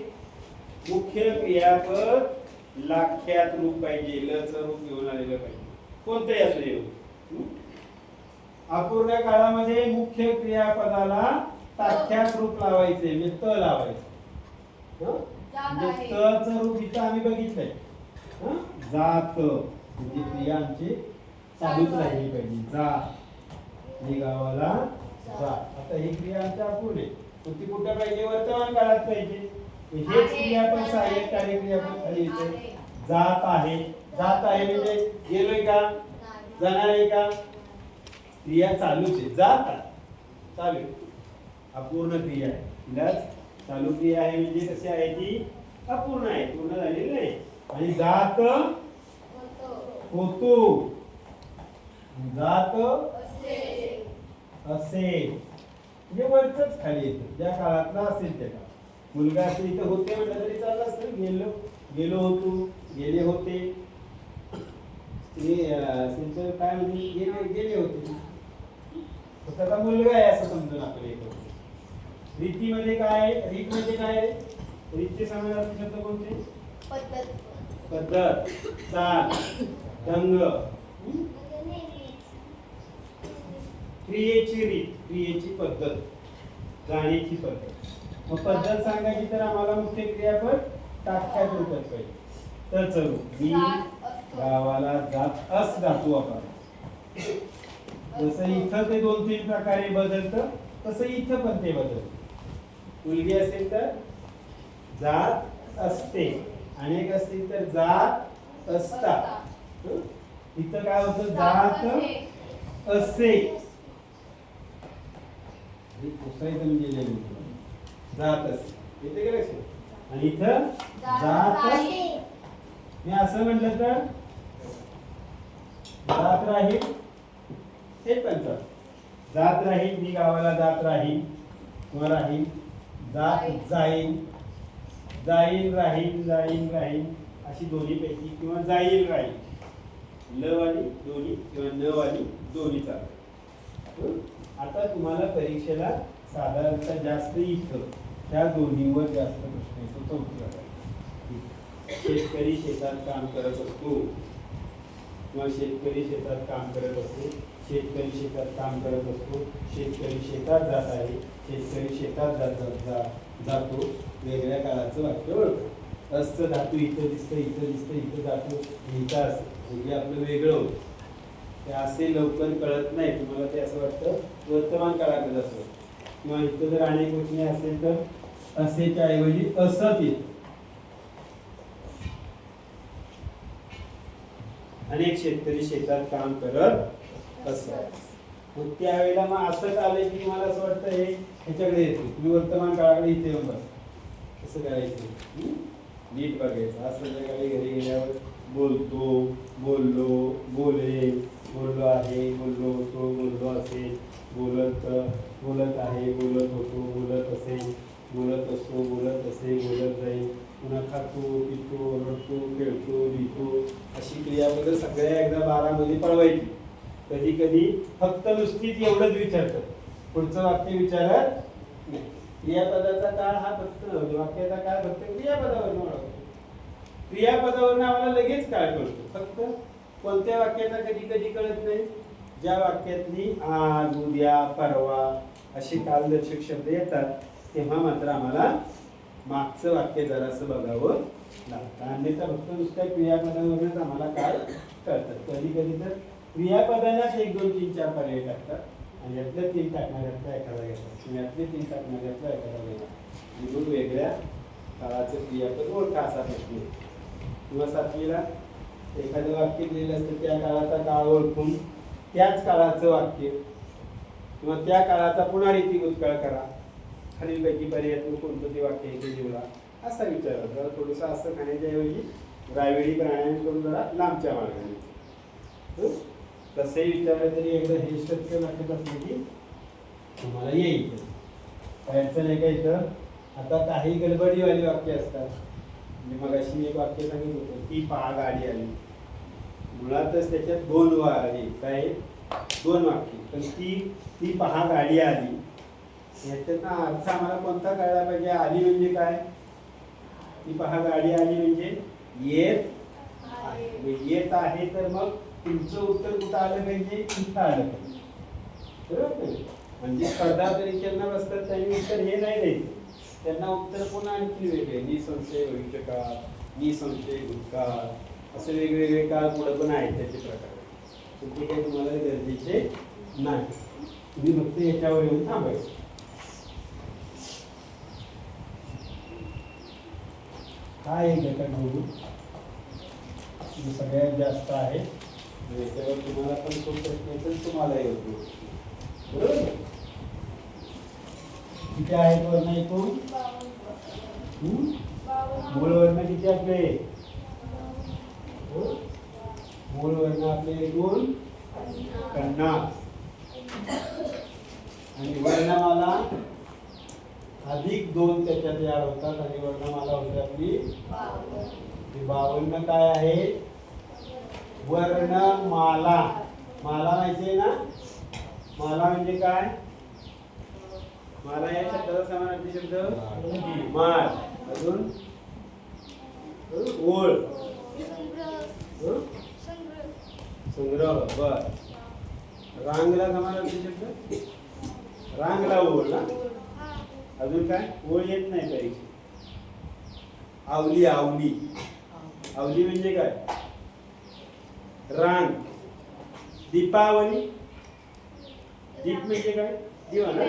मुख्य क्रियापद लाख्यात रूप पाहिजे. लचं रूप घेऊन आलेलं पाहिजे. कोणतंही असू दे. अपूर्ण काळामध्ये मुख्य क्रियापदाला ताख्यात रूप लावायचे म्हणजे त लावायचं हं? म्हणजे तचं रूप इथं आम्ही बघितलंय हं? जात म्हणजे क्रिया आमची चालूच राहिली पाहिजे जा मी गावाला जा आता ही क्रिया आमच्या अपूर्ण आहे पण ती कुठं पाहिजे वर्तमान काळात पाहिजे हेच क्रियापद सहाय्यक कार्यक्रियापद खाली येते जात आहे म्हणजे गेलोय का जाणार आहे का क्रिया चालूच आहे जात आहे चालू आहे अपूर्ण क्रिया आहे तिलाच चालू क्रिया आहे म्हणजे कशी आहे ती अपूर्ण आहे पूर्ण झालेली नाही आणि जात होतो जात असे म्हणजे वरच खाली येतं ज्या काळातला असेल त्या काळात मुलगा असेल इथं होते म्हटलं तरी चाललं असतं गेलो होतो गेले होते असेल तर काय म्हणजे गेले होते फक्त आता मुलगा आहे असं समजून आपण हे करतो रीतीमध्ये काय रीत म्हणजे काय रीतचे समानार्थी शब्द कोणते पद्धत चाल ढंग क्रियेची रीत क्रियेची पद्धत जाण्याची पद्धत मग पद्धत सांगायची तर आम्हाला मुख्य क्रियापद टाक्यात रूपात पाहिजे तर चलो मी गावाला जात जातो आपण जसं इथं ते 2-3 प्रकारे बदलतं तसं इथं पण ते बदलतं मुलगी असेल तर जात असते अनेक असतील तर जात असतात इथं काय होतं जात असे जात असते येते का लक्षात आणि इथं जात मी असं म्हटलं तर जात राहील हे पण जात राहील मी गावाला जात राहील किंवा राहील जात जाईल जाईल राहील अशी दोन्ही पैकी किंवा जाईल राहील ल वाली दोन्ही किंवा न वाली दोन्ही चालतात आता तुम्हाला परीक्षेला साधारणतः जास्त इथं त्या दोन्हीवर जास्त प्रश्न येतो तो उत्तर शेतकरी शेतात काम करत असतो किंवा शेतकरी शेतात काम करत असतो शेतकरी शेतात काम करत असतो शेतकरी शेतात जात आहे शेतकरी शेतात जातो वेगळ्या काळाचं वाक्य ओळख असतं धातू इथं दिसतं इथं जातो इथं असं म्हणजे आपलं वेगळं होतं ते असे लवकर कळत नाही तुम्हाला ते असं वाटतं वर्तमान काळाकडे असं किंवा इथं जर अनेक वचने असेल तर असेच्या ऐवजी असत येत अनेक शेतकरी शेतात काम करत असतात मग त्यावेळेला मग असं आलंय की मला असं वाटतं हे ह्याच्याकडे येतो तुम्ही वर्तमान काळाकडे इथे येऊन बस कसं करायचं नीट बघायचं असं संध्याकाळी घरी गेल्यावर बोलतो बोललो बोले बोललो आहे बोललो होतो बोललो असेल बोलत आहे बोलत होतो बोलत असेल बोलत असतो बोलत असे बोलत जाईल पुन्हा खातो पितो रडतो खेळतो लिहितो अशी क्रियापदं सगळ्या एकदा 12 मध्ये पळवायची कधी कधी फक्त नुसतीच एवढंच विचारतात पुढचं वाक्य विचारत नाही क्रियापदाचा काळ हा फक्त वाक्याचा काळ फक्त क्रियापदावर क्रियापदावर आम्हाला लगेच काळ कळतो फक्त कोणत्या वाक्याचा कधी कधी कळत नाही ज्या वाक्यातली आज उद्या परवा असे कालदर्शक शब्द येतात तेव्हा मात्र आम्हाला मागचं वाक्य जरासं बघावं लागतं अन्यथा फक्त नुसत्या क्रियापदावरूनच आम्हाला काय कळतात कधी कधी तर क्रियापदालाच 1 2 3 4 पर्याय टाकतात आणि यातले 3 टाकणाऱ्यातला एखादा घेतात यातले 3 टाकणाऱ्यातला एखादा घेतात म्हणून वेगळ्या काळाचं क्रियापद ओळखा असा प्रश्न किंवा 7वीला एखादं वाक्य दिलेलं असतं त्या काळाचा काळ ओळखून त्याच काळाचं वाक्य किंवा त्या काळाचा पुन्हा रीती भूतकाळ करा खालीलपैकी पर्यायातून कोणतं ते वाक्य आहे ते निवडा असा विचार जरा थोडंसं असं खाण्याच्याऐवजी रायवेळी प्राणायाम जरा लांबच्या मार्गाने तसंही विचारलं तरी एकदा हे स्ट्रक्चर वाटत असलं की तुम्हाला येईल अडचण आहे का इथं आता काही गडबडीवाली वाक्य असतात म्हणजे मग अशी एक वाक्य सांगितलं होतं ती पहा गाडी आली मुळातच त्याच्यात 2 आहे काय 2 वाक्य पण ती पहा गाडी आली याच्यात अर्थ आम्हाला कोणता कळला पाहिजे आली म्हणजे काय ती पहा गाडी आली म्हणजे येत आहे तर मग तुमचं उत्तर कुठं आलं पाहिजे इथं आलं पाहिजे बरोबर म्हणजे स्पर्धा परीक्षांना बसतात त्यांनी उत्तर हे नाही द्यायचं, त्यांना उत्तर पुन्हा आणखी वेगळे, निसंशय भविष्यकाळ, निसंशय भूतकाळ, असे वेगवेगळे काळ पुढे पण आहेत त्याचे प्रकार. ते काही तुम्हाला गरजेचे नाही, तुम्ही फक्त याच्यावर येऊन थांबायचं. हा एक घटक बघू सगळ्यात जास्त आहे, याच्यावर तुम्हाला पण खूप प्रश्न येतील, तुम्हालाही होतो. बरोबर, किती आहेत वर्ण एकूण? मूळ वर्ण किती आपले? मूळ वर्ण आपले एकूण 50. आणि वर्णमाला अधिक 2 त्याच्यात याड होतात आणि वर्णमाला होते आपली 52. काय आहे? वर्णमाला. माला माहिती आहे ना? माला म्हणजे काय? माला या शब्दाचा समानार्थी शब्द माळ. अजून ओळ, संग्रह. बर, रांगला समानार्थी शब्द रांगला ओळ ना. अजून काय? ओळ येत नाही परीक्षेत. आवली. आवली, आवली म्हणजे काय? रांग. दीपावली, दीप म्हणजे काय? दिवा ना.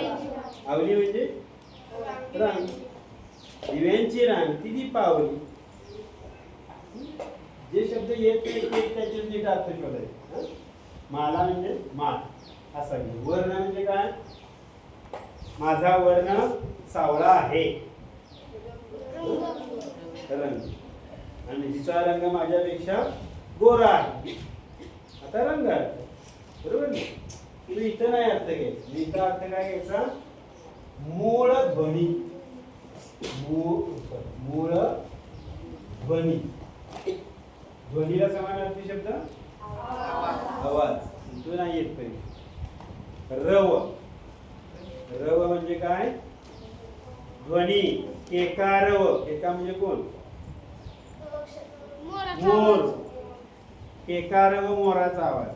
आवली म्हणजे रांग, दिव्यांची रांग, ती दीपावली. जे शब्द येत नाही ते त्याचे नीट अर्थ शोधायचे. माला म्हणजे माळ असा. वर्ण म्हणजे काय? माझा वर्ण सावळा आहे, रंग. आणि हिचा रंग माझ्यापेक्षा गोरा आहे. आता रंग आहे, बरोबर ना. तुम्ही इथं नाही अर्थ घ्यायचा, इथं अर्थ काय घ्यायचा? मूळ ध्वनी. मूळ ध्वनी. ध्वनीला समानार्थी शब्द आवाज. तो नाही येत पाहिजे. रव. रव म्हणजे काय? ध्वनी. केकारव. केका म्हणजे कोण? मोर. केकारव मोराचा आवाज.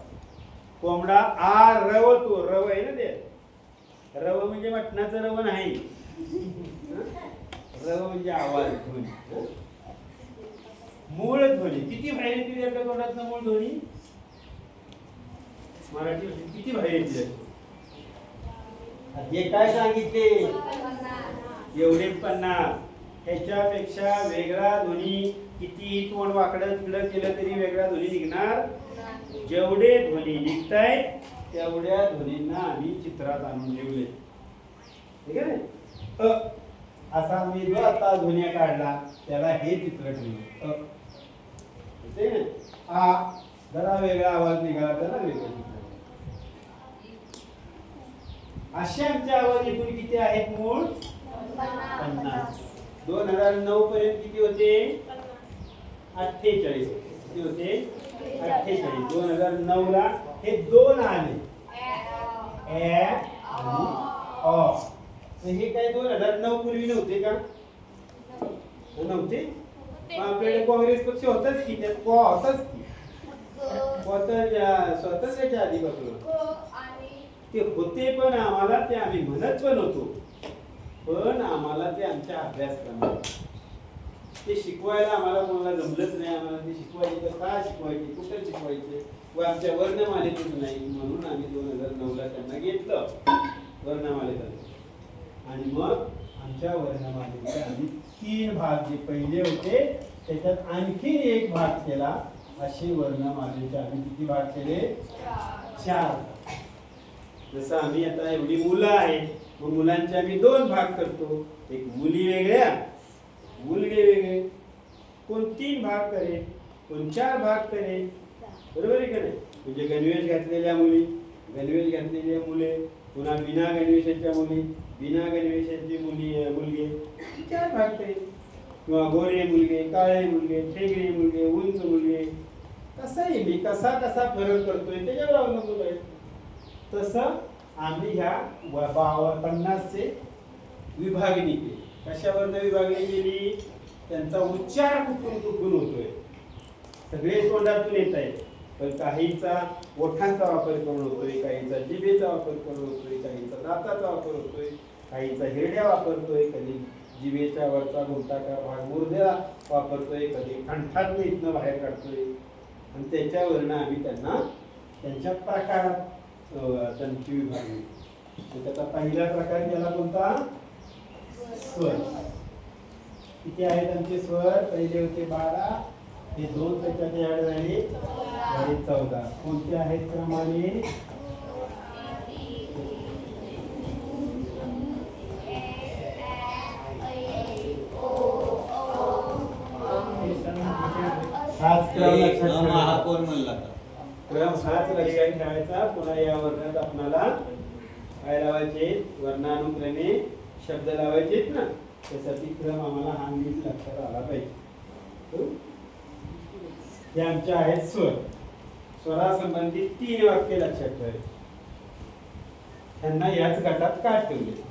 कोंबडा आ रवतो. रव आहे ना ते. रव म्हणजे मटणाचं रव नाही. रव म्हणजे आवाज, ध्वनी. मूळ ध्वनी. किती बाहेर येते आपल्या तोंडातनं मूळ ध्वनी? मराठी किती बाहेर येते? हे काय सांगितले? एवढे 50. ह्याच्यापेक्षा वेगळा ध्वनी किती तोंड वाकडं तिकडं केलं तरी वेगळा ध्वनी निघणार. जेवढे ध्वनी निघतायत तेवढ्या ध्वनींना आम्ही चित्रात आणून ठेवले. ठीक आहे ना. असा मी जो आता ध्वनी काढला त्याला हे चित्र ठेवलं. आ जरा वेगळा आवाज निघाला त्याला वेगळं चित्र. असे आमचे आवाज एकूण किती आहेत? मूळ 50. 2009 पर्यंत किती होते? 48. किती होते? 48. 2009 ला हे 2 आले, ए आणि अ. हे काय 2009 पूर्वी नव्हते का? नव्हते. आपल्याकडे काँग्रेस पक्ष होताच की, त्यात को होताच की. स्वतःच त्याच्या आधीपासून ते होते, पण आम्हाला ते आम्ही म्हणत पण होतो, पण आम्हाला ते आमच्या अभ्यासक्रमात ते शिकवायला आम्हाला कोणाला जमलंच नाही. आम्हाला ते शिकवायचे तर का शिकवायचे, कुठं शिकवायचे, व आमच्या वर्णमालेतून नाही. म्हणून आम्ही 2009 ला त्यांना घेतलं वर्णमालेत. आणि मग आमच्या वर्णमालेचे आम्ही 3 भाग जे पहिले होते त्याच्यात आणखी एक भाग केला. असे वर्णमालेचे आम्ही किती भाग केले? 4. जसं आम्ही आता एवढी मुलं आहेत, मग मुलांचे आम्ही 2 भाग करतो. एक मुली वेगळ्या, मुलगे वेगळे. कोण 3 भाग करेल, कोण 4 भाग करेल. बरोबर आहे का नाही? म्हणजे गणवेश घातलेल्या मुली, गणवेश घातलेल्या मुले, पुन्हा बिना गणवेशाच्या मुली, बिना गणवेशाची मुलगे 4 भाग करेल. किंवा गोरे मुलगे, काळे मुलगे, ठेगडे मुलगे, उंच मुलगे. कसंही मी कसा फरक करतोय त्याच्यावर अवलंबून आहे. तसं आम्ही ह्या 50चे विभागणी केली. कशावर विभागणी केली? त्यांचा उच्चार कुठून होतोय. सगळे तोंडातून येत आहेत, पण काहींचा ओठांचा वापर करून होतोय, काहींचा जिभेचा वापर करून होतोय, काहींचा दाताचा वापर होतोय, काहींचा हिरड्या वापरतोय, कधी जिभेच्या वरचा मोठाकार भाग मुरद्या वापरतोय, कधी कंठातनं इथनं बाहेर काढतोय आणि त्याच्यावरनं आम्ही त्यांना त्यांच्या प्रकारात त्यांची विभागणी. त्याचा पहिला प्रकार केला कोणता? स्वर. किती आहेत आमचे स्वर? पहिले होते 12, हे 2 त्याच्यात ऍड झाले 14. कोणते आहेत क्रमाने? हाच क्रम लक्षात ठेवायचा. कोण म्हणला का? क्रम हाच लक्षात ठेवायचा. पुन्हा या वर्णात आपल्याला काय लावायचे? वर्णानुक्रमे शब्द लावायचे ना, त्यासाठी क्रम आम्हाला हा नीट लक्षात आला पाहिजे. हे आमचे आहेत स्वर. स्वरासंबंधित 3 वाक्य लक्षात ठेवायचे. त्यांना याच गटात का ठेवले?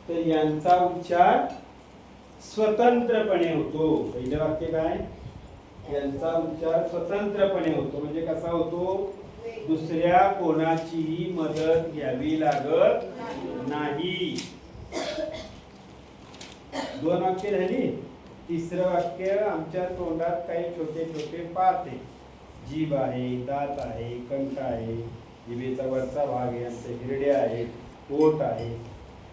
तर यांचा उच्चार स्वतंत्रपणे होतो. पहिलं वाक्य काय? यांचा उच्चार स्वतंत्रपणे होतो. म्हणजे कसा होतो? दुसऱ्या कोणाचीही मदत घ्यावी लागत नाही. 2 वाक्य झाली. तिसरं वाक्य, आमच्या तोंडात काही छोटे छोटे पार्ट आहे. जीभ आहे, दात आहे, कंठ आहे, जिभेचा वरचा भाग आहे, आमचे हिरड्या आहेत, पोट आहे.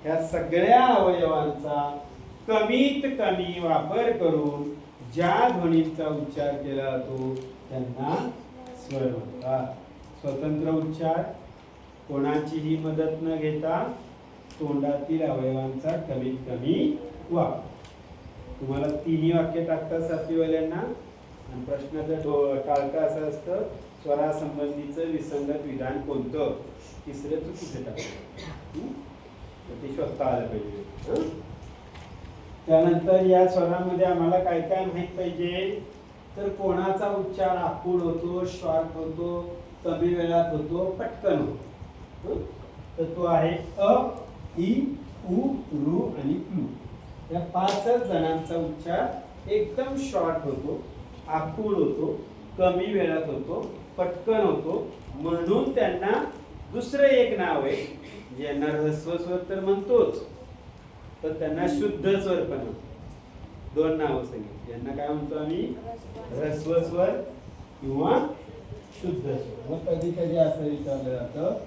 ह्या सगळ्या अवयवांचा कमीत कमी वापर करून ज्या ध्वनीचा उच्चार केला जातो त्यांना स्वर म्हणतात. स्वतंत्र उच्चार, कोणाचीही मदत न घेता तोंडातील अवयवांचा कमीत कमी वापर. तुम्हाला 3 वाक्य टाकतात सातवीवाल्यांना आणि प्रश्नाचं टाळकं असं असतं, स्वरासंबंधीचं विसंगत विधान कोणतं? तिसरं चुकीचं टाकतं. ते शोधता आलं पाहिजे. त्यानंतर या स्वरामध्ये आम्हाला काय काय माहित पाहिजे? तर कोणाचा उच्चार आखूड होतो, श्वार्ट होतो, कमी वेळात होतो, पटकन होतो. तर तो आहे अ, इ, उ, ऋ आणि प्लू. या 5 जणांचा उच्चार एकदम शॉर्ट होतो, आखूड होतो, कमी वेळात होतो, पटकन होतो. म्हणून त्यांना दुसरं एक नाव आहे, ज्यांना ऱ्हस्व स्वर तर म्हणतोच, तर त्यांना शुद्ध स्वर पण म्हणतो. 2 नावं सांगितली. यांना काय म्हणतो आम्ही? ऱ्हस्व स्वर किंवा शुद्ध स्वर. मग कधी कधी असं विचारलं जातं,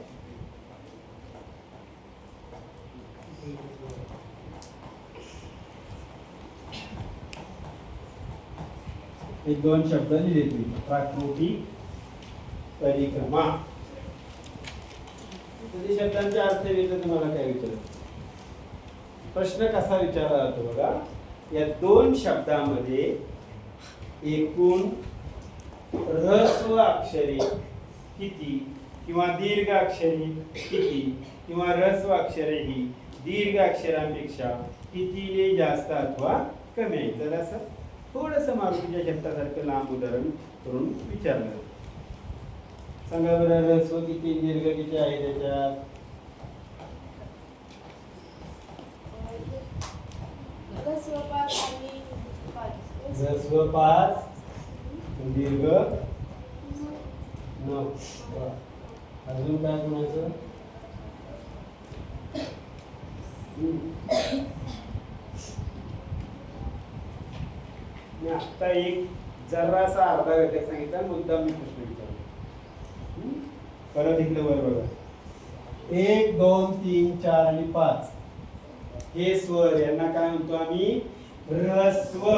हे 2 शब्द लिहिले तुम्ही, प्राकृतिक, परिक्रमा. कधी शब्दांचे अर्थ वेगळे तुम्हाला काय विचारलं? प्रश्न कसा विचारला जातो बघा, या 2 शब्दामध्ये एकूण ऱ्हस्व अक्षरे किती किंवा दीर्घ अक्षरे किती किंवा ऱ्हस्व अक्षरे ही दीर्घ अक्षरांपेक्षा कितीने जास्त अथवा कमी आहे? तर असं थोडंसं मारुतीच्या शब्दासारखं लांब उदाहरण करून विचारलं. सांगा बरं, ऱ्हस्व किती, दीर्घ किती आहे त्याच्यात? ऱ्हस्व 5 आणि 5. ऱ्हस्व 5, दीर्घ 9. अजून काय म्हणायचं? मी आता एक जरासा अर्धा घटक सांगितला, मुद्दा मी प्रश्न विचारला. परत इकडे वर बघा, 1, 2, 3, 4 आणि 5 हे स्वर, यांना काय म्हणतो आम्ही? ऱ्हस्व.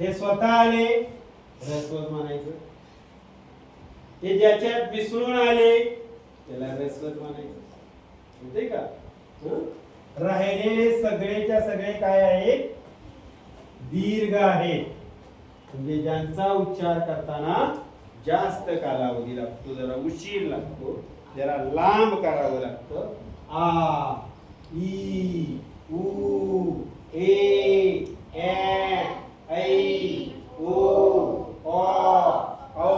हे स्वतः आले ऱ्हस्व म्हणायचं. हे ज्याच्यात मिसळून आले त्याला ऱ्हस्व म्हणायचं. माहितीये का? राहिलेले सगळेच्या सगळे काय आहेत? दीर्घ आहेत. म्हणजे ज्यांचा उच्चार करताना जास्त कालावधी लागतो, जरा उशीर लागतो, जरा लांब करावं लागतं. आ, ई, उ, ए, ऐ, ओ, औ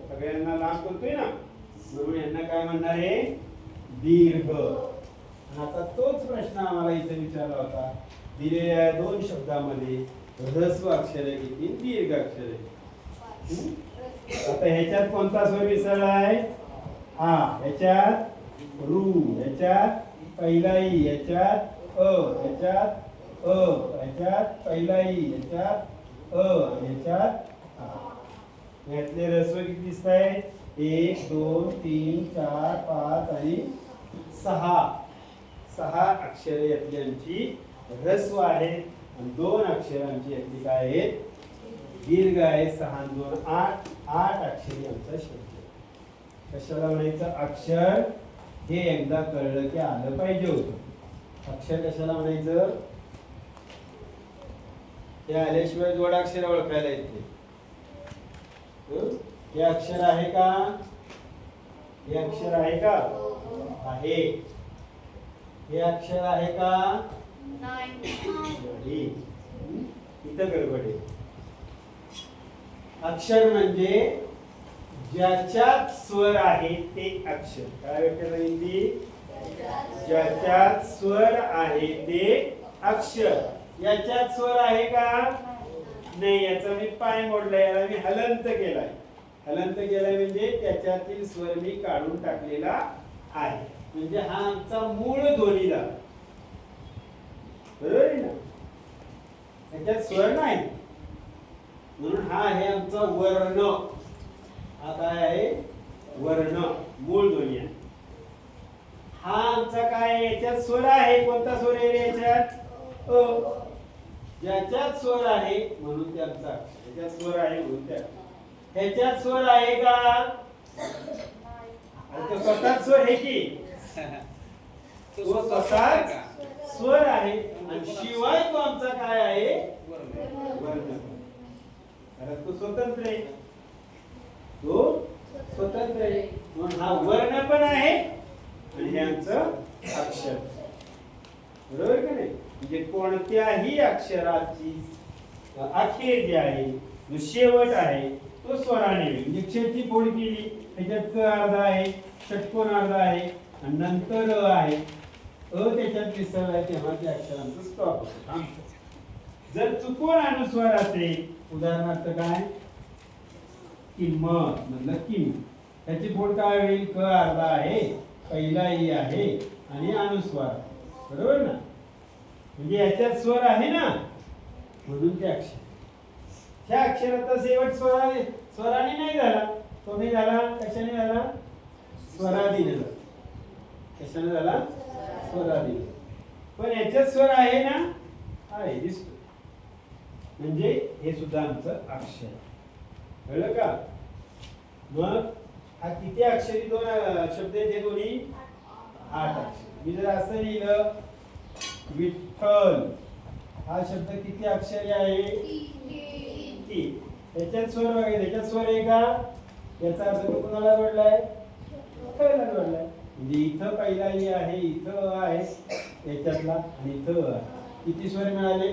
सगळ्यांना लांब करतोय ना, म्हणून यांना काय म्हणणार आहे? दीर्घ. आता तोच प्रश्न आम्हाला इथे विचारला होता. दिलेल्या 2 शब्दामध्ये ऱ्हस्व अक्षरे किती, दीर्घ अक्षरे? आता ह्याच्यात कोणता स्वर मिसळलाय? आ, ह्याच्यात रू, ह्याच्यात पहिला ई, ह्याच्यात अ, ह्याच्यात अ, ह्याच्यात पहिला ई, ह्याच्यात अ, ह्याच्यात आ. यातले रस्व किती दिसत आहेत? 1 2 3 4 5 आणि 6 अक्षरे यातली आमची ह्रस्व आहेत आणि 2 अक्षरांची यातली काय आहेत? दीर्घ आहे. 6 आणि 2 8 अक्षरी आमचा शब्द. कशाला म्हणायचं? अक्षर हे एकदा कळलं की आलं पाहिजे होतं. अक्षर कशाला म्हणायचं? ते आल्याशिवाय जोडाक्षर ओळखायला येत नाही. हे अक्षर आहे का? हे अक्षर आहे का? आहे. हे अक्षर आहे का? नाही. इथं गडबड आहे. अक्षर म्हणजे ज्याच्यात स्वर आहे ते अक्षर. काय व्याख्या सांगितली? ज्याच्यात स्वर आहे ते अक्षर. याच्यात स्वर आहे का? नाही. याचा मी पाय मोडलाय, याला मी हलंत केलाय. हलंत केलाय म्हणजे त्याच्यातील स्वर मी काढून टाकलेला आहे. म्हणजे हा आमचा मूळ ध्वनी झाला. बरोबर आहे ना? त्याच्यात स्वर नाही म्हणून हा आहे आमचा वर्ण. हा काय आहे? वर्ण, मूळ ध्वनी आहे. हा आमचा काय आहे? याच्यात स्वर आहे. कोणता स्वर आहे रे याच्यात? अ. ज्याच्यात स्वर आहे म्हणून ते आमचा अक्षर. त्याच्यात स्वर आहे म्हणून त्या. ह्याच्यात स्वर आहे का? तो स्वतःच स्वर आहे की? तो स्वतःच स्वर आहे आणि शिवाय तो आमचा काय आहे? वर्ण. कारण तो स्वतंत्र आहे. तो स्वतंत्र आहे म्हणून हा वर्ण पण आहे आणि हे आमचं अक्षर. बरोबर का नाही? म्हणजे कोणत्याही अक्षराची अखेर जी आहे, जो शेवट आहे तो स्वराने. म्हणजे क्षरची फोड केली, त्याच्यात क अर्धा आहे, षटकोन अर्धा आहे आणि नंतर अ आहे. अ त्याच्यात विसरलाय तेव्हा त्या अक्षरांचं स्टॉप होतं. जर चुकून अनुस्वार असेल, उदाहरणार्थ काय? किंमत म्हणलं किम, त्याची फोड काय होईल? क अर्धा आहे, पहिला ई आहे आणि अनुस्वार. बरोबर ना? म्हणजे याच्यात स्वर आहे ना म्हणून ते अक्षर. त्या अक्षराचा शेवट स्वराने नाही झाला. तो नाही झाला. कशाने झाला? स्वरादीने झाला. कशाने झाला? स्वरादीने. पण याच्यात स्वर आहे ना? आहे, दिसतो. म्हणजे हे सुद्धा आमचं अक्षर. कळलं का? मग हा किती अक्षरी दोन शब्द आहेत? हे दोन्ही 8 अक्षर. मी जर असं लिहिलं विठ्ठल, हा शब्द किती अक्षरी आहे? 3. त्याच्यात स्वर वगैरे, त्याच्यात स्वर आहे का? याचा अर्थ तो कोणाला जोडलाय? पहिला जोडलाय. म्हणजे इथं पहिला ई आहे, इथं आहे याच्यातला आणि इथं आहे. किती स्वर मिळाले?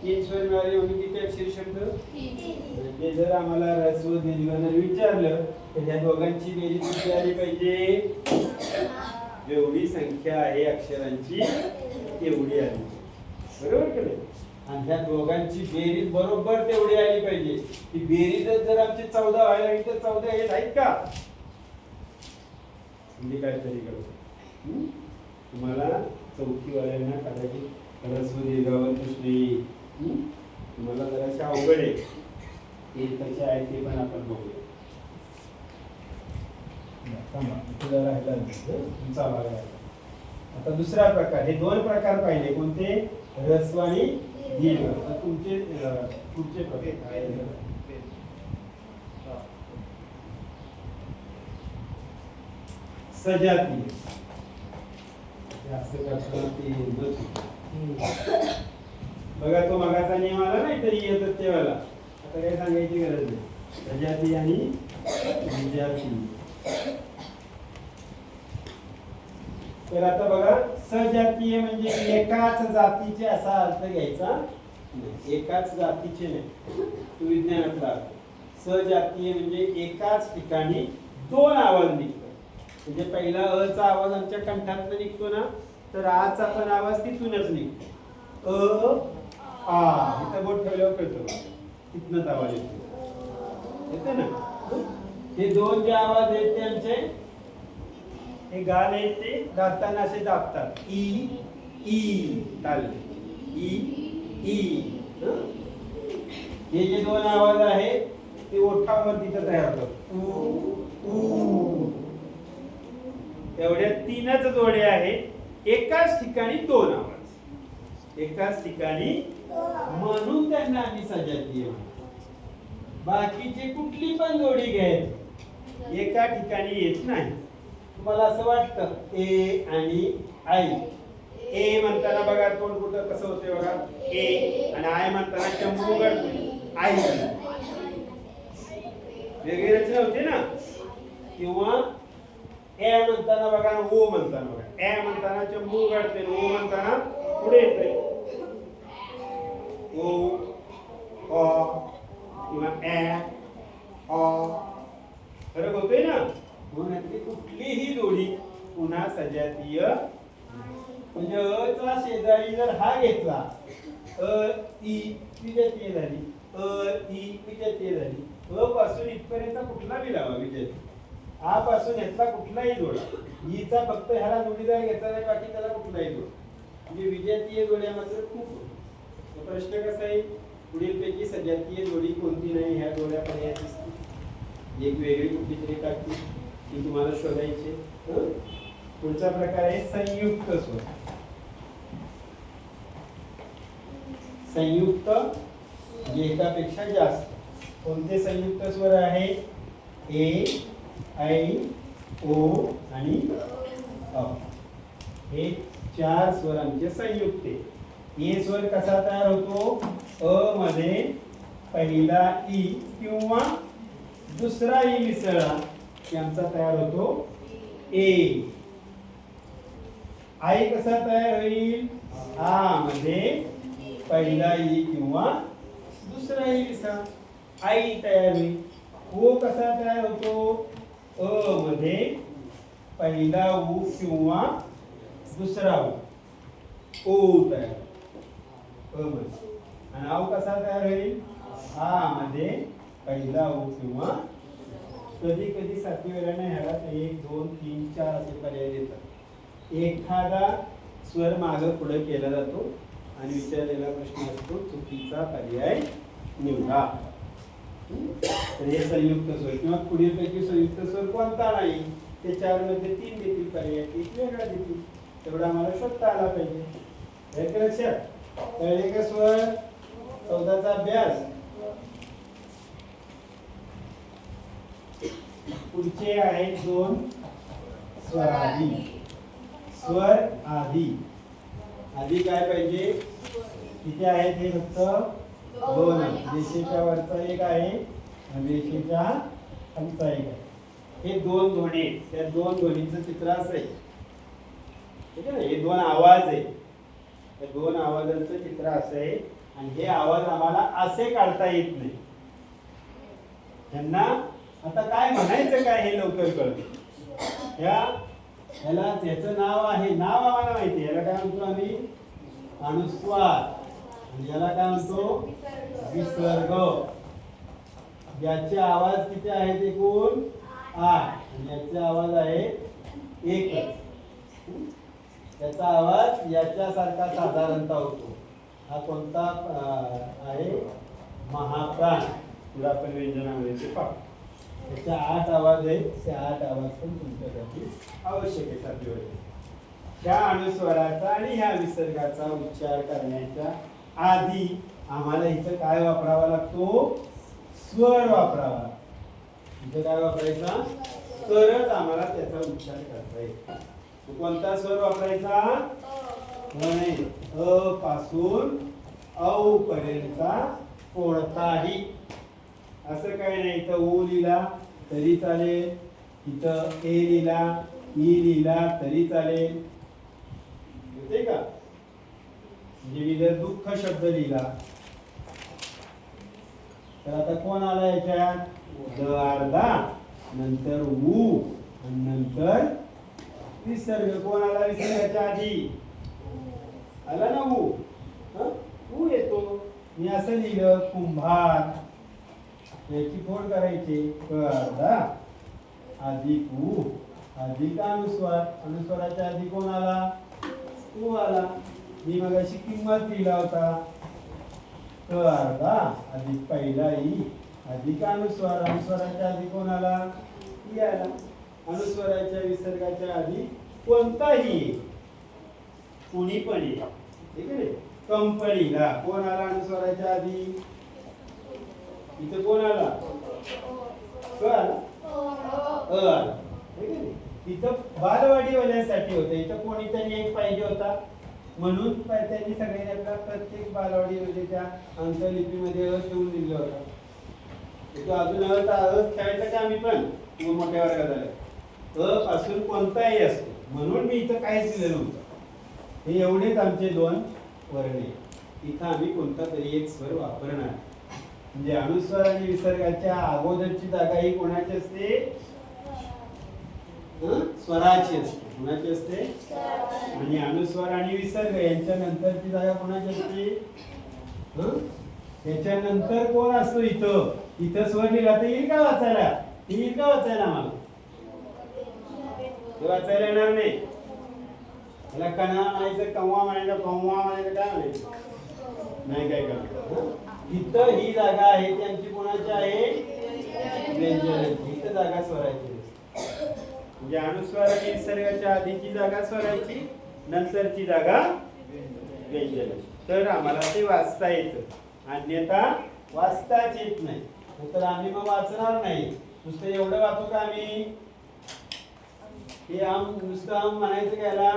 3 स्वर मिळाले. म्हणजे किती अक्षरी शब्द? म्हणजे जर आम्हाला ऱ्हस्व दीर्घ जर विचारलं तर या दोघांची बेरीज किती आली पाहिजे? जेवढी संख्या आहे अक्षरांची तेवढी आली. बरोबर की नाही? आणि ह्या दोघांची बेरीज बरोबर तेवढी आली पाहिजे. ती बेरीज जर आमची 14 व्हायला लागली तर 14 येत आहेत का? म्हणजे काहीतरी करू. तुम्हाला चौथीवाल्यांना कदाचित ऱ्हस्व दीर्घावर प्रश्न येईल. तुम्हाला जराशा अवघड आहे. ते कसे आहे ते पण आपण बघूया. आता दुसरा प्रकार. हे 2 प्रकार पाहिले. कोणते? ऱ्हस्व आणि दीर्घ. आता तुमचे पुढचे प्रकार काय? सजातीय. असं करताना ते बघा, तो मगाचा नियम आला नाही तरी येतात तेव्हाला. आता काही सांगायची गरज नाही. सजाती आणि विजाती. तर आता बघा, सजातीय म्हणजे एकाच जातीचे असा अर्थ घ्यायचा. एकाच जातीचे नाही, तो विज्ञानातला अर्थ. सजातीय म्हणजे एकाच ठिकाणी 2 आवाज निघतात. म्हणजे पहिला अ चा आवाज आमच्या कंठातून निघतो ना, तर आ चा पण आवाज तिथूनच निघतो. अ आ. इथं बोट ठेवल्यावर कळतो, तिथनंच आवाज येतो. येते ना. हे दोन जे आवाज आहेत ते आमचे हे गाल आहेत ते दाबताना असे दाबतात. ई ई चालले. E E. हे जे दोन आवाज आहेत ते ओठावर तिथं तयार होतात. ऊ ऊ. एवढ्या तीनच जोडे आहेत. एकाच ठिकाणी दोन आवाज. एकाच ठिकाणी म्हणून त्यांना आम्ही सजातीय म्हणतो. बाकीची कुठली पण जोडी घ्यायची एका ठिकाणी येत नाही. तुम्हाला असं वाटतं ए आणि आई. ए म्हणताना बघा तोंड कुठं कसं होते बघा. ए आणि आय म्हणताना चंबू उघडते. आई वेगळी रचना होते ना. किंवा ए म्हणताना बघा ओ म्हणताना बघा. ए म्हणताना चंबू उघडते. ओ म्हणताना पुढे येते. ओ ओ किंवा ए ओ फरक होतोय ना. म्हणून कुठलीही जोडी पुन्हा सजातीय. म्हणजे अ चा शेजारी जर हा घेतला अ ई विजातीय झाली. अ ई विजातीय झाली. अ पासून इथपर्यंत कुठला बी लावा विजातीय. आ पासून ह्यातला कुठलाही जोडा. ईचा फक्त ह्याला जोडीदार घेतला नाही बाकी त्याला कुठलाही जोड. म्हणजे विजातीय जोड्या मात्र खूप. प्रश्न कसा आहे पुढीलपैकी सजातीय जोडी कोणती नाही ह्या जोड्या पर्याय दिसतील. एक वेगळी कुठली तरी टाकतील ती तुम्हाला शोधायची. पुढचा प्रकार आहे संयुक्त स्वर. संयुक्त म्हणजे एकापेक्षा जास्त. कोणते संयुक्त स्वर आहे. ए ऐ ओ आणि अ. हे चार स्वर आमचे संयुक्त आहे. ए स्वर कसा तयार होतो. अ मध्ये पहिला ई किंवा दुसरा ई मिसळला की आमचा तयार होतो ए. आई कसा तयार होईल. आ मध्ये पहिला ई किंवा दुसरा ई मिसळा आई तयार होईल. ओ कसा तयार होतो. अ मध्ये पहिला उ किंवा दुसरा उ. ओ तयार अ मध्ये. आणि आव कसा तयार होईल. आ मध्ये पहिला उ किंवा कधी कधी सातवी वेळाने ह्याला 1 2 3 4 असे पर्याय देतात. एखादा स्वर मागे पुढे केला जातो आणि विचारलेला प्रश्न असतो चुकीचा पर्याय निवडा. तर हे संयुक्त स्वर किंवा पुढीलपैकी संयुक्त स्वर कोणता नाही. ते 4 मध्ये 3 देतील पर्याय. एक वेगळा देतील. तेवढा आम्हाला शोधता आला पाहिजे. एक लक्षात कळले का स्वर. 14चा अभ्यास. पुढचे आहेत दोन स्वर आधी. स्वर आधी. आधी काय पाहिजे. किती आहेत हे फक्त दोन. रेषेच्या वरचा एक आहे आणि रेषेच्या खालचा एक आहे. हे दोन ध्वनी. त्या दोन ध्वनीचं चित्र असं आहे. ठीक आहे ना. हे दोन आवाज आहे. त्या दोन आवाजांचं चित्र असं आहे. आणि हे आवाज आम्हाला असे काढता येत नाही. त्यांना आता काय म्हणायचं काय हे लवकर कळतं. ह्याला त्याचं नाव आहे. नाव आम्हाला माहिती आहे. याला काय म्हणतो आम्ही अनुस्वार. आणि याला काय म्हणतो विसर्ग. याचे आवाज किती आहेत एकूण 8. आणि याचे आवाज आहे 1. त्याचा आवाज याच्यासारखा साधारणतः होतो. हा कोणता आहे महाप्राण. पुढे आपण व्यंजनामध्ये ते पाहू. त्याच्या 8 आवाज आहेत. ते 8 आवाज पण तुमच्यासाठी आवश्यक आहे सातवी वेळेस. ह्या अनुस्वाराचा आणि ह्या विसर्गाचा उच्चार करण्याच्या आधी आम्हाला इथं काय वापरावा लागतो. स्वर वापरावा. इथं काय वापरायचा. तरच आम्हाला त्याचा उच्चार करता येईल. कोणता स्वर वापरायचा. अ पासून औ पर्यंतचा कोणताही. असं काही नाही. इथं ऊ लिहिला तरी चालेल. इथं ए लिहिला ई लिहिला तरी चालेल. होते का. म्हणजे मी जर दुःख शब्द लिहिला तर आता कोण आला याच्यात. द अर्धा नंतर ऊ आणि नंतर विसर्ग. कोण आला विसर्गाच्या आधी. आला ना ऊ. ऊ येतो. मी असं लिहिलं कुंभार. याची फोड करायची क अर्धा अधिक उ अधिक अनुस्वार अनुस्वाराच्या आधी कोण आला उ आला मी मगाशी किंमत दिला होता क अर्धा अधिक पहिला ई अधिक अनुस्वार अनुस्वाराच्या आधी कोण आला ई आला अनुस्वाराच्या विसर्गाच्या आधी कोणताही कुणी पण ये ठीक आहे कंपनीला कोण आला अनुस्वाराच्या आधी इथे कोण आला क आला आला ठीक आहे इथं बालवाडी वाल्यासाठी होतं इथं कोणीतरी एक पाहिजे होता म्हणून त्यांनी सगळ्यांना प्रत्येक बालवाडी त्या अंकलिपीमध्ये अ ठेवून दिलं होतं तो अजून खेळायचं का आम्ही पण मोठ्या वर्गात आलं अ पासून कोणताही असतो म्हणून मी इथं काहीच दिलं नव्हतं हे एवढेच आमचे दोन वर्णे इथं आम्ही कोणता तरी एक स्वर वापरणार म्हणजे अनुस्वार आणि विसर्गाच्या अगोदरची जागा ही कोणाची असते स्वराची असते कोणाची असते आणि अनुस्वार आणि विसर्ग यांच्या नंतरची जागा कोणाची असते त्याच्यानंतर कोण असतो इथं इथं स्वर लिहिला तर येईल का वाचायला येईल का वाचायला मला ते वाचायला येणार नाही त्याला कणा म्हणायचं कव्वा म्हणायचं कव्वा म्हणायचं काय म्हणायचं नाही काय करणार इथं ही जागा आहे ती आमची कोणाची आहे व्यंजनाची इथं जागा स्वराची म्हणजे अनुस्वार आणि विसर्गाच्या आधीची जागा स्वराची नंतरची जागा व्यंजनाची तर आम्हाला ते वाचता येतं अन्यथा वाचताच येत नाही तर आम्ही मग वाचणार नाही नुसतं एवढं वाचू का आम्ही हे आम नुसतं आम म्हणायचं घ्यायला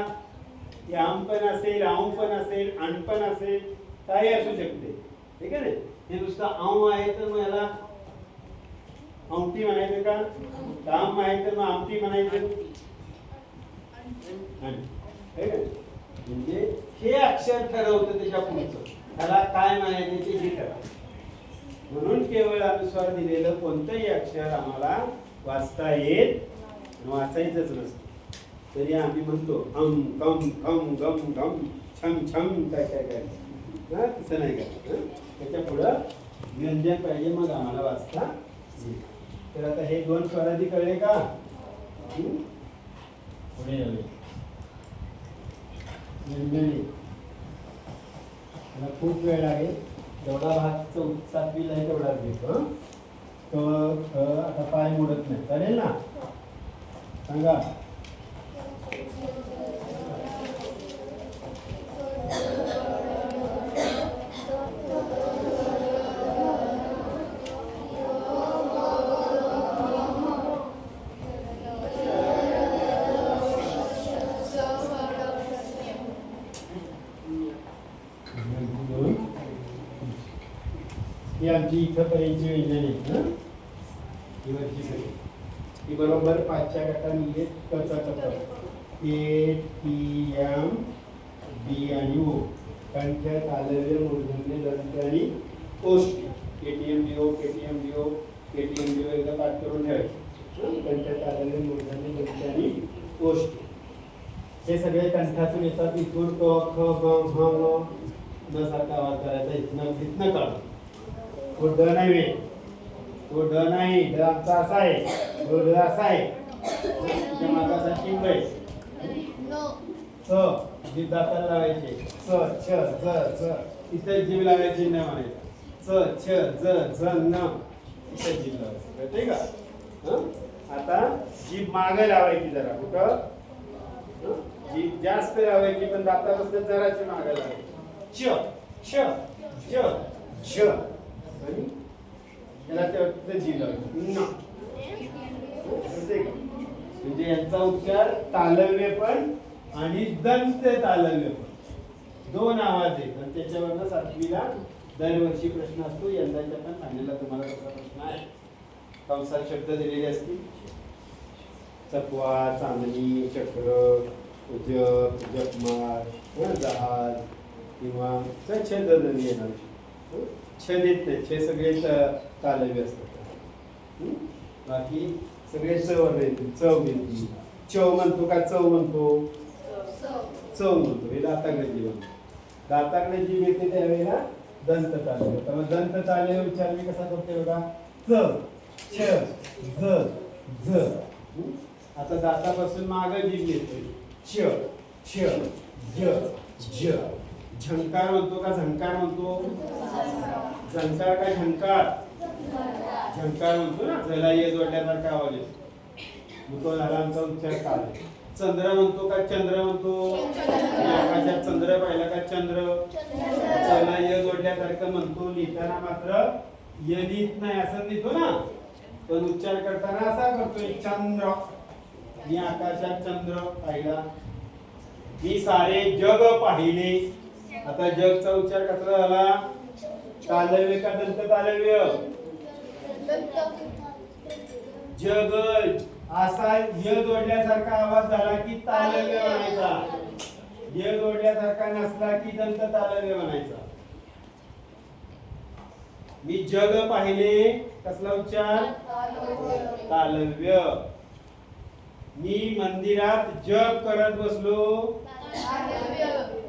हे आम पण असेल आम पण असेल अण पण असेल काही असू शकते ठीक आहे हे नुसतं आम आहे तर मग याला आमटी म्हणायचं का आम आहे तर मग आमटी म्हणायचं म्हणजे हे अक्षर ठरवतं त्याच्या पुढचं त्याला काय म्हणायचं ते हे ठरवतं म्हणून केवळ अनुस्वार दिलेलं कोणतंही अक्षर आम्हाला वाचता येत वाचायचंच नसतं तरी आम्ही म्हणतो अम कम खम गम गम छम छम काय काय काय हा तसं नाही का त्याच्या पुढं व्यंजन पाहिजे मग आम्हाला वाचता येईल तर आता हे दोन स्वर आधी कळले का पुढे जाऊया व्यंजने मला खूप वेळ लागेल जेवढा भाग 7वीला आहे तेवढाच घेतो तर आता पाय मोडत नाही चालेल ना सांगा ही आमची इथंपर्यंतची व्यंजन आहेत ना ही वरची सगळी ही बरोबर 5च्या गटाने येत कचा कचा ए टी एम बी आणि ओ कंठ तालव्य मूर्धन्य दंत आणि ओष्ठी केटीएम बी ओ केटीएम बी ओ केटीएम बी ओ एकदा पाठ करून ठेवायचे कंठ तालव्य मूर्धन्य दंत आणि ओष्ठी हे सगळे कंठातून येतात इथून क ख ग घ ग न सारखा आवाज करायचा इथनं काढून तो ड नाही तो ड नाही ड आमचा असा आहे तो ड असा आहे त्याच्या मागाचा चिंब आहे स जीभ दाताला लावायचे स छ ज ज इथे जीभ लावायची नाही म्हणायचं स छ ज झ न इथे जीभ लावायची कळतंय का आता जीभ मागे लावायची जरा कुठं जीभ जास्त लावायची पण दातापासून जराची मागे लावायची च छ ज झ आणि त्याला ते जी लावली म्हणजे यांचा उच्चार तालव्य पण आणि दंत तालव्य पण दोन आवाज आहेत आणि त्याच्यावरनं 7वीला दरवर्षी प्रश्न असतो यंदाच्या पण फायनलला तुम्हाला कसा प्रश्न आहे कंसात शब्द दिलेले असतील चकवा चांदणी चक्र उजक जपमार जहाज किंवा छेदनी येणार छेद येत नाही छे सगळे तालव्य असतात बाकी सगळे चवर येते चव येते चव म्हणतो का चव म्हणतो चव म्हणतो हे दाताकडे जी म्हणतो दाताकडे जी येते त्यावेळेला दंत तालव्य तर मग दंत तालव्य उच्चार मी कसा करते बघा च छ ज झ. आता दातापासून मागं जीभ घेतोय. च छ ज झ. झंकार म्हणतो का झंकार म्हणतो? झंकार का झंकार? झंकार म्हणतो ना, झला ये जोडल्यासारखा आवाज येतो. मग तो झाला आमचा उच्चार काल. चंद्र म्हणतो का चंद्र म्हणतो? आकाशात चंद्र पाहिला का चंद्र? चला य जोडल्यासारखं म्हणतो. लिहिताना मात्र य लिहित नाही, असं लिहितो ना, पण उच्चार करताना असा करतोय चंद्र. मी आकाशात चंद्र पाहिला. मी सारे जग पाहिले. आता जगचा उच्चार कसा झाला? तालव्य का दंत तालव्य? जग असा य जोडल्यासारखा आवाज झाला की तालव्य म्हणायचा. य जोडल्यासारखा नसला की दंत तालव्य म्हणायचा. मी जग पाहिले, कसला उच्चार? तालव्य. मी मंदिरात जग करत बसलो.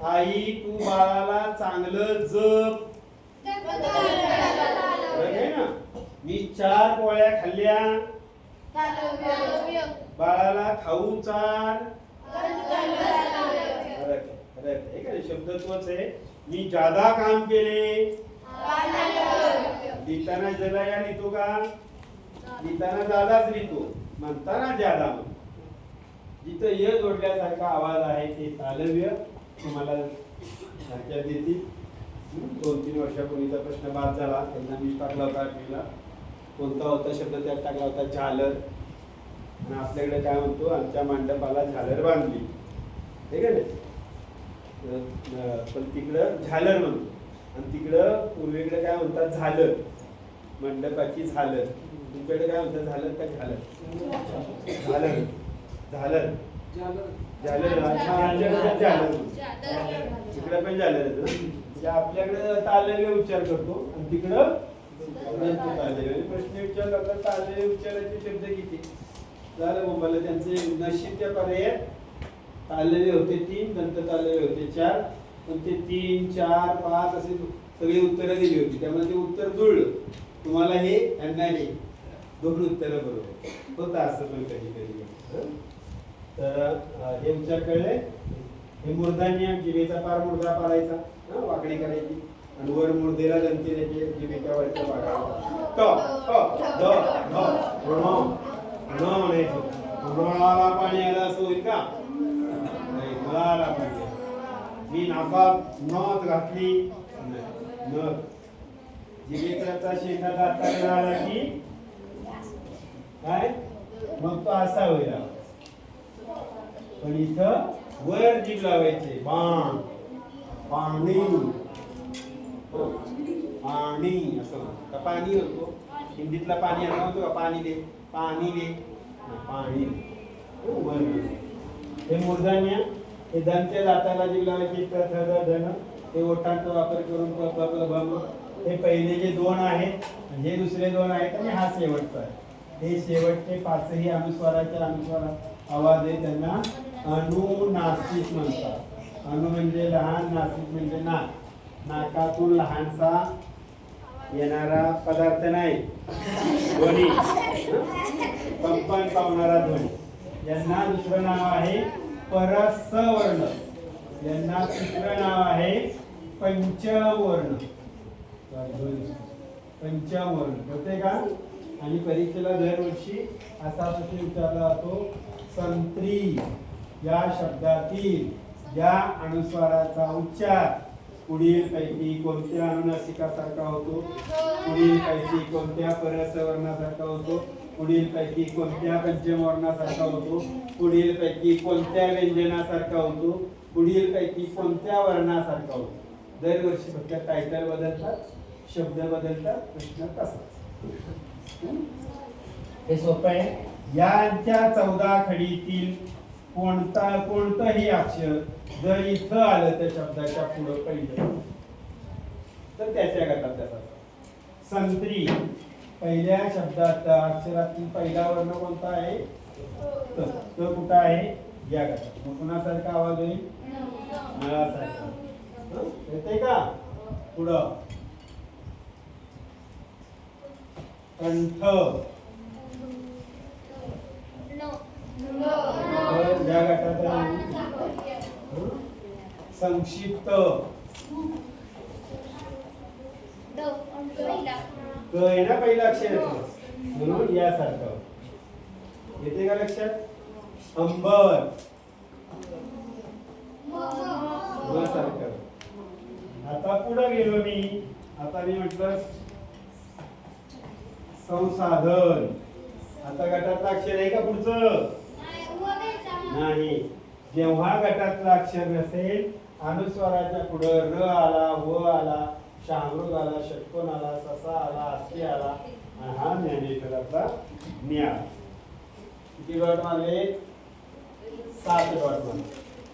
आई तू बाळाला चांगलं जप. आहे ना. मी 4 पोळ्या खाल्ल्या. बाळाला खाऊ चार. शब्द तोच आहे. मी जादा काम केले. लिहिताना जला या लिहितो का? लिहिताना जादाच लिहितो, म्हणताना जादा म्हणतो. जिथं य जोडल्यासारखा आवाज आहे ते तालव्य. तुम्हाला लक्षात येतील. 2-3 वर्षापूर्वीचा प्रश्न बाद झाला, त्यांना मी टाकला होता आठवीला. कोणता होता शब्द त्यात टाकला होता? झालर. आणि आपल्याकडे काय म्हणतो? आमच्या मंडपाला झालर बांधली. ठीक आहे ना. पण तिकडं झालर म्हणतो आणि तिकडं पूर्वेकडे काय म्हणतात? झालर. मंडपाची झालर. तुमच्याकडे काय म्हणतात? झालर का झालर? झालर. झालर झालर झालर. तिकडे पण झालर. आपल्याकडे तालव्य उच्चार करतो आणि तिकडं दंत तालव्य. प्रश्न विचारला तर तालव्य उच्चाराचे शब्द किती झालं? मोबाईलला त्यांचे नशीबच्या पर्यायात तालव्य होते 3, दंत तालव्य होते 4. पण ते 3, 4, 5 असे सगळी उत्तरं दिली होती. त्यामुळे ते उत्तर जुळलं. तुम्हाला हे यांना हे 2 उत्तरं बरोबर होतं. असं पण कधी कधी. तर हे उच्चार कळले. हे मूर्धान्य, जिभेचा पार मुर्दा पाडायचा, वाकडी करायची आणि वर मुर्देला दंती द्यायची, जिभेच्या वरचा पाडायचा. ट ठ ध ध ण म्हणायचं. ऋणाला पाणी आलं असं होईल का? नाही, मुळाला पाणी. मी नाकात नथ घातली. नथ. जिभेचा शेंगा दाताकडे आला की काय? मग तो असा होईल. पण इथं वर जीभ लावायचे. बाण, पाणी, पाणी असं. का पाणी होतो? हिंदीतला पाणी आणा होतो का? पाणी दे, पाणी दे, पाणी. हे मूर्धन्य. हे दंत्य दाताला जीभ लावायची. थ ध धन. हे ओठांचा वापर करून प प प भ. हे पहिले जे 2 आहेत आणि हे दुसरे 2 आहेत आणि हा शेवटचा आहे. हे शेवटचे 5ही अनुस्वाराच्या अनुस्वारात आवाज आहे. त्यांना अनुनासिक म्हणतात. अनु म्हणजे लहान, नासिक म्हणजे नाक. नाकातून लहानसा येणारा पदार्थ नाही, ध्वनी, कंपन पावणारा ध्वनी. यांना दुसरं नाव आहे परसवर्ण. यांना तिसरं नाव आहे पंचमवर्ण. पंचमवर्ण होते का? आणि परीक्षेला दरवर्षी असा प्रश्न विचारला जातो. संत्री या शब्दातील या अनुस्वाराचा उच्चार पुढील पैकी कोणत्या अनुनासिकासारखा होतो? पुढील पैकी कोणत्या परसवर्णासारखा होतो? पुढील पैकी कोणत्या पंचमवर्णासारखा होतो? पुढील पैकी कोणत्या व्यंजनासारखा होतो? पुढील पैकी कोणत्या वर्णासारखा होतो? दरवर्षी फक्त टायटल बदलतात, शब्द बदलतात, प्रश्न तसाच. हे सोपं आहे. यांच्या 14 खडीतील कोणतंही अक्षर जर इथं आलं त्या शब्दाच्या पुढं पहिलं तर त्याच्या गटात त्याचा. संत्री पहिल्या शब्दात अक्षरातील पहिला वर्ण कोणता आहे? तो कुठं आहे? या गटात. मग कुणासारखा आवाज होईल? नळासारखा. येते का? पुढं कंठ. नो. ज्या गटाचा संक्षिप्त. द. पहिला. क आहे ना पहिलं अक्षर येतं. म्हणून यासारखं येते का लक्षात? अंबर. व सारखं. आता पुढे गेलो मी. आता मी म्हटलं संसाधन. आता गटातलं अक्षर आहे का पुढचं? नाही. जेव्हा गटातलं अक्षर नसेल, अनुस्वाराच्या पुढे र आला, व आला, शामृग आला, षटकोन आला, ससा आला, अस्थि आला, आणि हा ज्ञानेश्वराचा न्या. किती डॉट मारले? 7 डॉट मारले.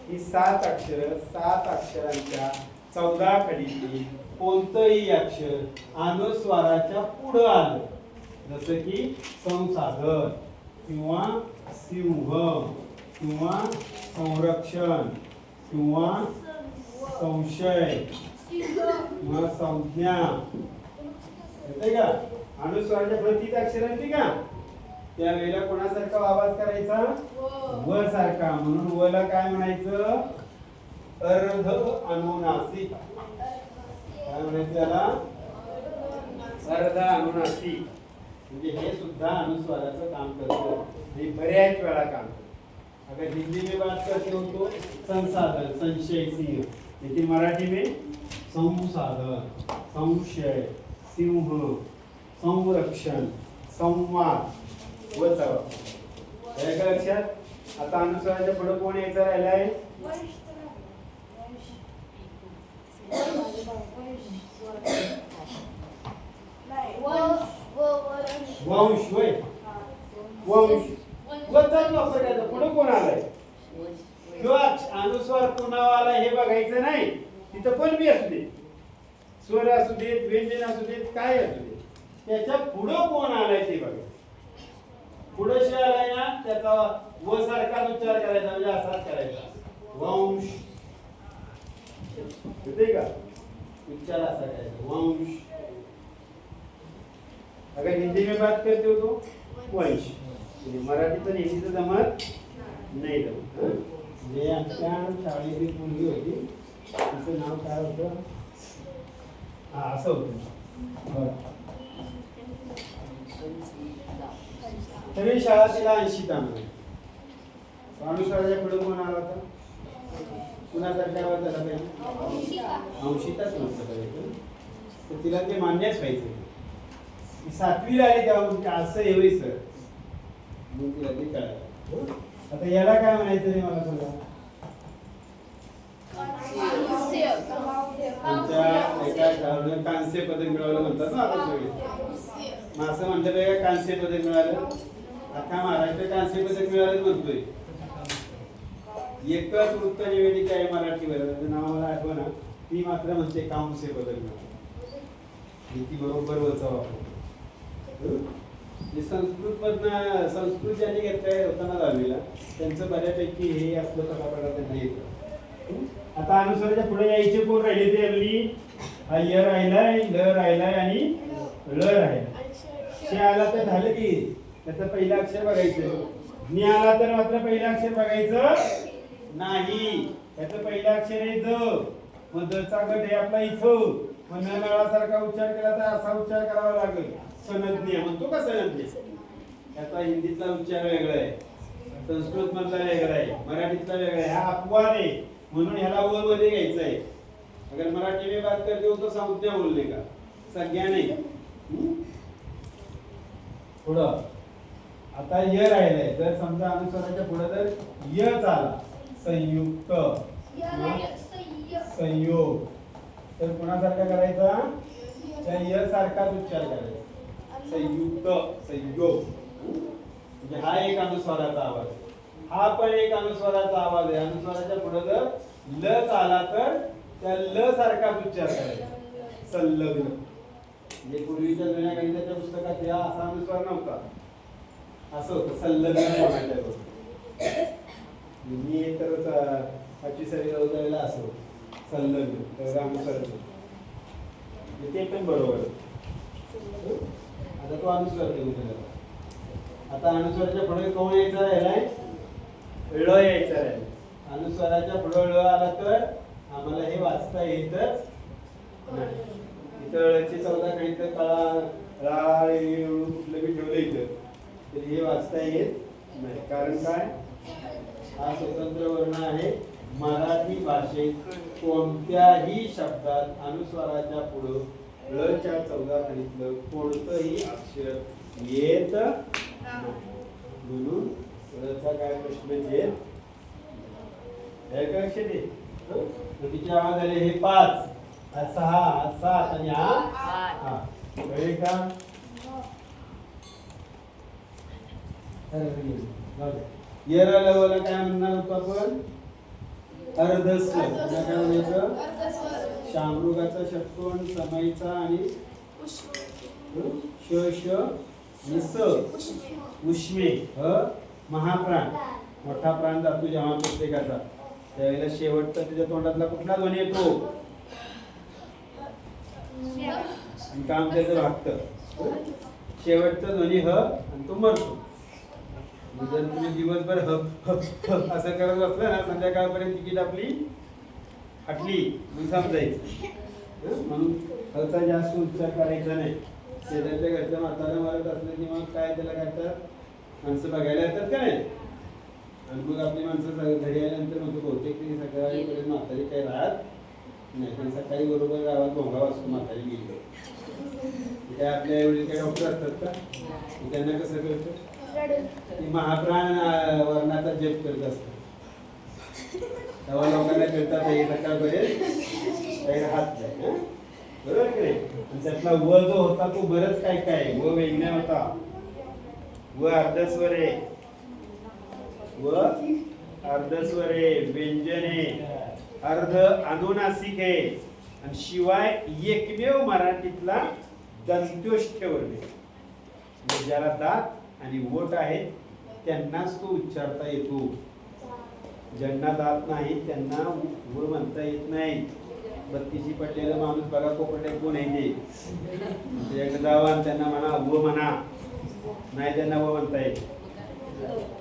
ही 7 अक्षर, 7 अक्षरांच्या 14 कडीतील कोणतंही अक्षर अनुस्वाराच्या पुढे आलं, जसं की संसाधन किंवा सिंह किंवा संरक्षण किंवा संशय किंवा संज्ञा, येते का? अनुस्वाराच्या पुढे 3 अक्षर येते का? त्यावेळेला कोणासारखा आवाज करायचा? व सारखा. म्हणून वला काय म्हणायचं? अर्ध अनुनासिक. काय म्हणायचं त्याला? अर्ध अनुनासिक. म्हणजे हे सुद्धा अनुस्वाराचं काम करतं. हे बऱ्याच वेळा काम करतं. अगर हिंदी में बात करते हो तो संसाधन, संशय, सिंह. लेकिन मराठी में संसाधन, संशय, सिंह, संरक्षण, संवाद व का लक्षात? आता अनुस्वाराच्या पुढे कोण यायचं राहिलाय? वंश. होय, वंश. पुढे कोण आलाय? किंवा अनुस्वार कोणावा आला हे बघायचं नाही. तिथं पण बी असू दे, स्वर असू देत, व्यंजन असू देत, काय असू दे, त्याच्या पुढं कोण आलाय ते बघायचं. पुढे शे आलाय ना, त्याचा व सारखा उच्चार करायचा, म्हणजे असाच करायचा. वंश. येते का? उच्चार असा करायचा, वंश. अगर हिंदी में बात करते हो तो वंश. मराठीत आणि हिंदीचं जमत नाही जमत. म्हणजे आमच्या शाळेतील मुलगी होती, तिचं नाव काय होतं? हा, असं होतं. तरी शाळा तिला 80 म्हणे. अनुस्वाराच्या पुढे कोण आला होता? कुणासारख्या आवाज झाला पाहिजे? अंशिताच नसतं पाहिजे. तर तिला ते मान्यच पाहिजे. 7वीला आली तेव्हा असं येवई सर, मग तिला ते कळालं. आता याला काय म्हणायचं रे मला सांगा? कांस्य पदक मिळवलं म्हणतात ना आता सगळे. मग असं म्हणतात का कांस्य पदक मिळालं? अख्खा महाराष्ट्र कांस्य पदक मिळालं म्हणतोय. एकच वृत्त निवेदिका आहे मराठीवर, नाव मला आठवना, ती मात्र म्हणते कांस्य पदक मिळालं. ती बरोबर वचा वापर. संस्कृत ज्यांनी घेतलंय होताना 10वीला, त्यांचं बऱ्यापैकी हे असलं पटापटा त्यांना येतं. आता अनुस्वाराच्या पुढे यायचे कोण राहिले ते आपली? हा य राहिलाय, ल राहिलाय आणि ल राहिलाय. शे आला तर झालं की त्याचं पहिलं अक्षर बघायचं. नी आला तर मात्र पहिलं अक्षर बघायचं नाही. त्याचं पहिलं अक्षर आहे ज. मग दचा गट हे आपला इथं. मग नळासारखा उच्चार केला तर असा उच्चार करावा लागेल. सनज्ञ म्हणतो का सनज्ञ? त्याचा हिंदीतला उच्चार वेगळा आहे, संस्कृत मधला वेगळा आहे, मराठीतला वेगळा आहे. हा अपवाद आहे, म्हणून ह्याला व मध्ये घ्यायचं आहे. अगर मराठी में बात करते हो तो संज्ञा बोलने का, संज्ञा नाही. पुढं आता य राहिलंय. जर समजा अनुस्वाराच्या पुढे जर य आला, संयुक्त, संयोग, तर कोणासारखा करायचा? त्या य सारखाच उच्चार करायचा. संयुक्त, संयोग. म्हणजे हा एक अनुस्वाराचा आवाज, हा पण एक अनुस्वाराचा आवाज आहे. अनुस्वाराच्या पुढे जर ल आला तर त्या ल सारखाच उच्चार करायचा, संलग्न. म्हणजे पूर्वीच्या जुन्या गणिताच्या पुस्तकात या असा अनुस्वार नव्हता, असं होतं संलग्न. मी तर 25वी रोजायला असं संलग्न तर अनुस्वार, ते पण बरोबर. आता तो अनुस्वार लिहून ठेवला. आता अनुस्वाराच्या पुढे कोण यायचा राहिलाय? ळ यायचा राहिला. अनुस्वाराच्या पुढे ळ आला तर आम्हाला हे वाचता येतच नाही. इथं ळची 14 खडी तर कळा राळ कुठलं बी ठेवलं इथं तर हे वाचता येत नाही. कारण काय? हा स्वतंत्र वर्ण आहे. मराठी भाषेत कोणत्याही शब्दात अनुस्वाराच्या पुढे ळच्या 14 खडीतलं कोणतंही अक्षर येत नाही. म्हणून ळचा काय प्रश्न येत काय अक्षर आहे? तिचे आवाज आले हे 5 हा 6 हा 7 आणि हा 8 कळले का? येरा लवला काय म्हणणार होतो आपण? अर्धस्वर. काय म्हणायचं? शामृगाचा षटकोन समाईचा आणि श श आणि स उष्मे महाप्राण मोठा प्राण जातो जेव्हा प्रत्येकाचा त्यावेळेला शेवटचा त्याच्या तोंडातला कुठला ध्वनी येतो? आणि काम त्याचं भागतं. शेवटचा ध्वनी ह आणि तो मरतो. जर तुम्ही दिवसभर ह ह ह असं करत असलं ना संध्याकाळपर्यंत तिकीट आपली हटली म्हणून समजायचं. म्हणून हचा जास्त उच्चार करायचा नाही. शेजारच्या घरच्या म्हातारा मारत असलं की मग काय त्याला करतात माणसं बघायला येतात का नाही. आणि मग आपली माणसं घरी आल्यानंतर म्हणतो बहुतेक ती सकाळीपर्यंत म्हातारी काही राहत नाही. पण सकाळी बरोबर गावात भोंगा वाजतो म्हातारी गेली. काय आपल्या एवढे काही डॉक्टर असतात का? त्यांना कसं कळतं? ती महाप्राण वर्णाचा जप करत असतात. तेव्हा लोकांना कळतात हे सकाळपर्यंत काही राहत नाही. बरोबर की नाही? आणि त्यातला व जो होता तो बरंच काय काय व वेगळा होता. व अर्धस्वरे व अर्धस्वरे व्यंजने अर्ध अनुनासिक आहे आणि शिवाय एकमेव मराठीतला दंत्योष्ठ वर्ण आहे. ज्याला दात आणि ओठ आहेत त्यांनाच तो उच्चारता येतो. ज्यांना दात नाही त्यांना व म्हणता येत नाही. 32 पडलेला माणूस बघा कोपरड्यात कोण आहे ते एकदा जावा आणि त्यांना म्हणा व म्हणा. नाही त्यांना व म्हणता येत.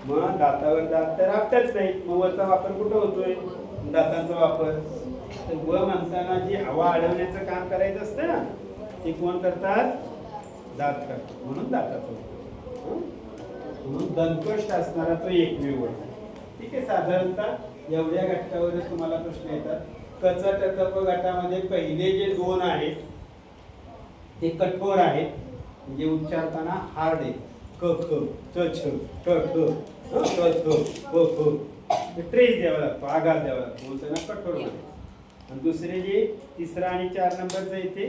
मग दातावर दात तर आपल्याच नाही. मग वचा वापर कुठं होतोय? दातांचा वापर. तर व म्हणताना जी हवा अडवण्याचं काम करायचं असतं ना ते कोण करतात? दात करतात. म्हणून दाताचा वापर. म्हणून दंतोष्ट असणारा तो एकमेव वर्ण. ठीक आहे. साधारणतः एवढ्या घटकावरच तुम्हाला प्रश्न येतात. कचट कप गटामध्ये पहिले जे 2 आहेत ते कठोर आहेत. म्हणजे उच्चारताना हार्ड आहे. क ख च छ ठ ठ थ थ प फ ट्रेस द्यावा लागतो. आघात द्यावा लागतो. बोलताना कठोर मध्ये. आणि दुसरे जे 3 आणि 4 नंबरचं येते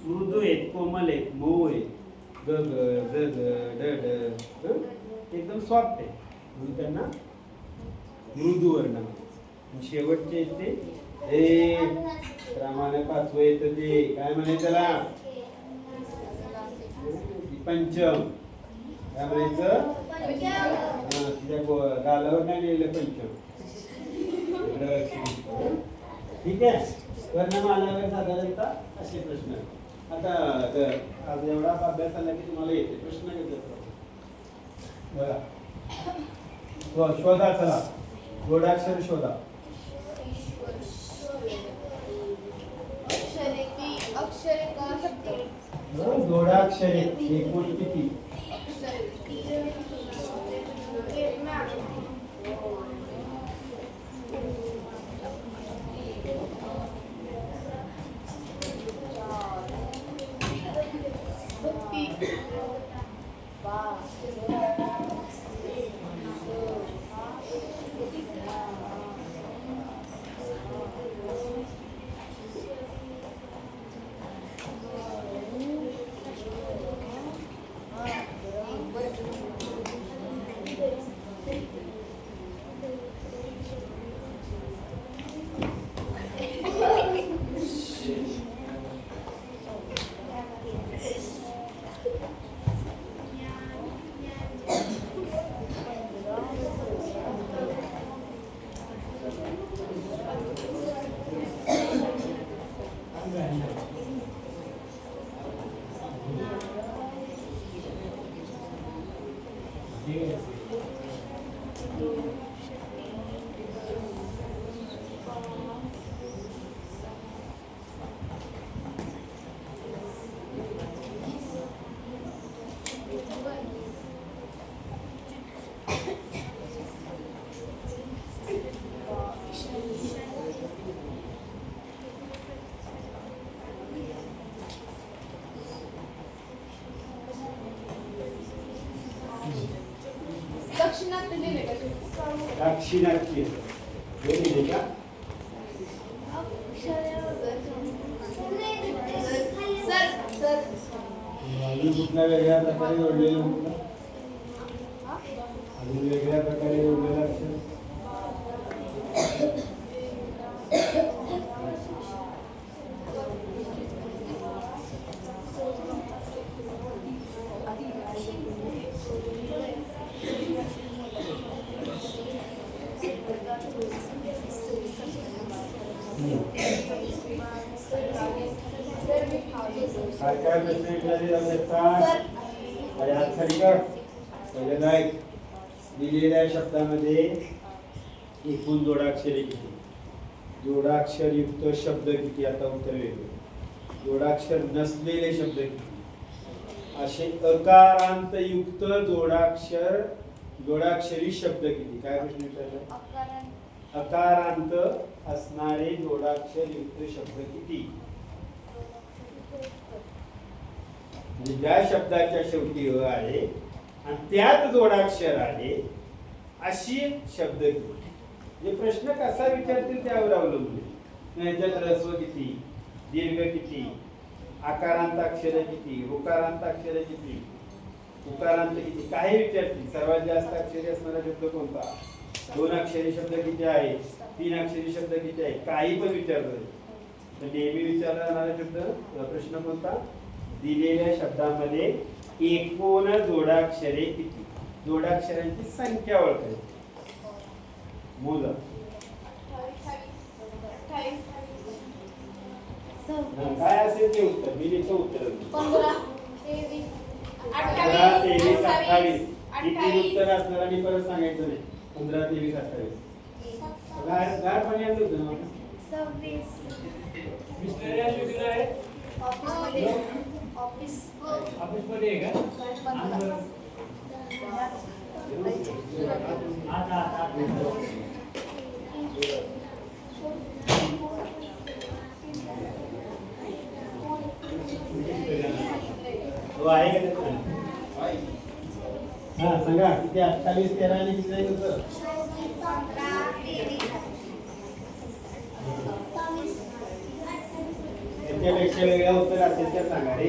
मृदू आहेत, कोमल आहेत, मऊ आहेत. ग ग ज ग ड ड एकदम सॉफ्ट आहे म्हणून त्यांना मृदू वर्ण. शेवटचे येते हे प्रमाणे 5वं येतं ते काय म्हणायचं त्याला? पंचम. काय म्हणायचं? तिच्या गालावर नाही लिहिलं पंचम. ठीक आहे. वर्णमालावर साधारणतः असे प्रश्न. आता आज एवढा अभ्यास आला की तुम्हाला येते प्रश्न घेतले बघा. शोधा. चला जोडाक्षर शोधा. जोडाक्षरे एकूण किती? दक्षिणात्य लिहिले का तुम्ही? दाक्षिणात्य हे लिहिले का? सर सर अजून कुठल्या वेगळ्या प्रकारे जोडलेलं म्हटलं? अजून वेगळ्या प्रकारे जोडलेलं अक्षर? काय काय प्रश्न विचारले जाऊ शकतात? काय आजकाल का? पहिल्यांदा एक दिलेल्या शब्दामध्ये एकूण जोडाक्षरे किती? जोडाक्षर युक्त शब्द किती? आता उत्तर वेगळं. जोडाक्षर नसलेले शब्द किती? असे अकारांत युक्त जोडाक्षरी शब्द किती? काय प्रश्न विचारला? अकारांत असणारे जोडाक्षर युक्त शब्द किती? म्हणजे ज्या शब्दाच्या शेवटी अ आहे आणि त्यात जोडाक्षर आहे अशी शब्द किती? म्हणजे प्रश्न कसा विचारतील त्यावर अवलंबून. याच्यात ह्रस्व किती, दीर्घ किती, आकारांत अक्षर किती, उकारांत अक्षर किती, उकारांत किती, काही विचारतील. सर्वात जास्त अक्षरी असणारा शब्द कोणता? 2 अक्षरी शब्द किती आहे, 3 अक्षरी शब्द किती आहे, काही पण विचारलं. तर नेहमी विचारला जाणारा शब्द प्रश्न कोणता? दिलेल्या शब्दामध्ये एकूण जोडाक्षरे किती? जोडाक्षरांची संख्या ओळखायची. मोजा. काय असेल ते उत्तर? मी लिहितो उत्तर. 15 23 15, 23, 28. 28 किती उत्तर असणार आणि परत सांगायचं नाही. 15, 23, 28. गार पाणी आणलं होतं ना मला? 26 ऑफिसमध्ये आहे का? हो आहे का त्याचं? हा सांगा किती? 28, 13 आणि किती जाईल उत्तर? त्याच्यापेक्षा वेगळं उत्तर असेल तर सांगा रे.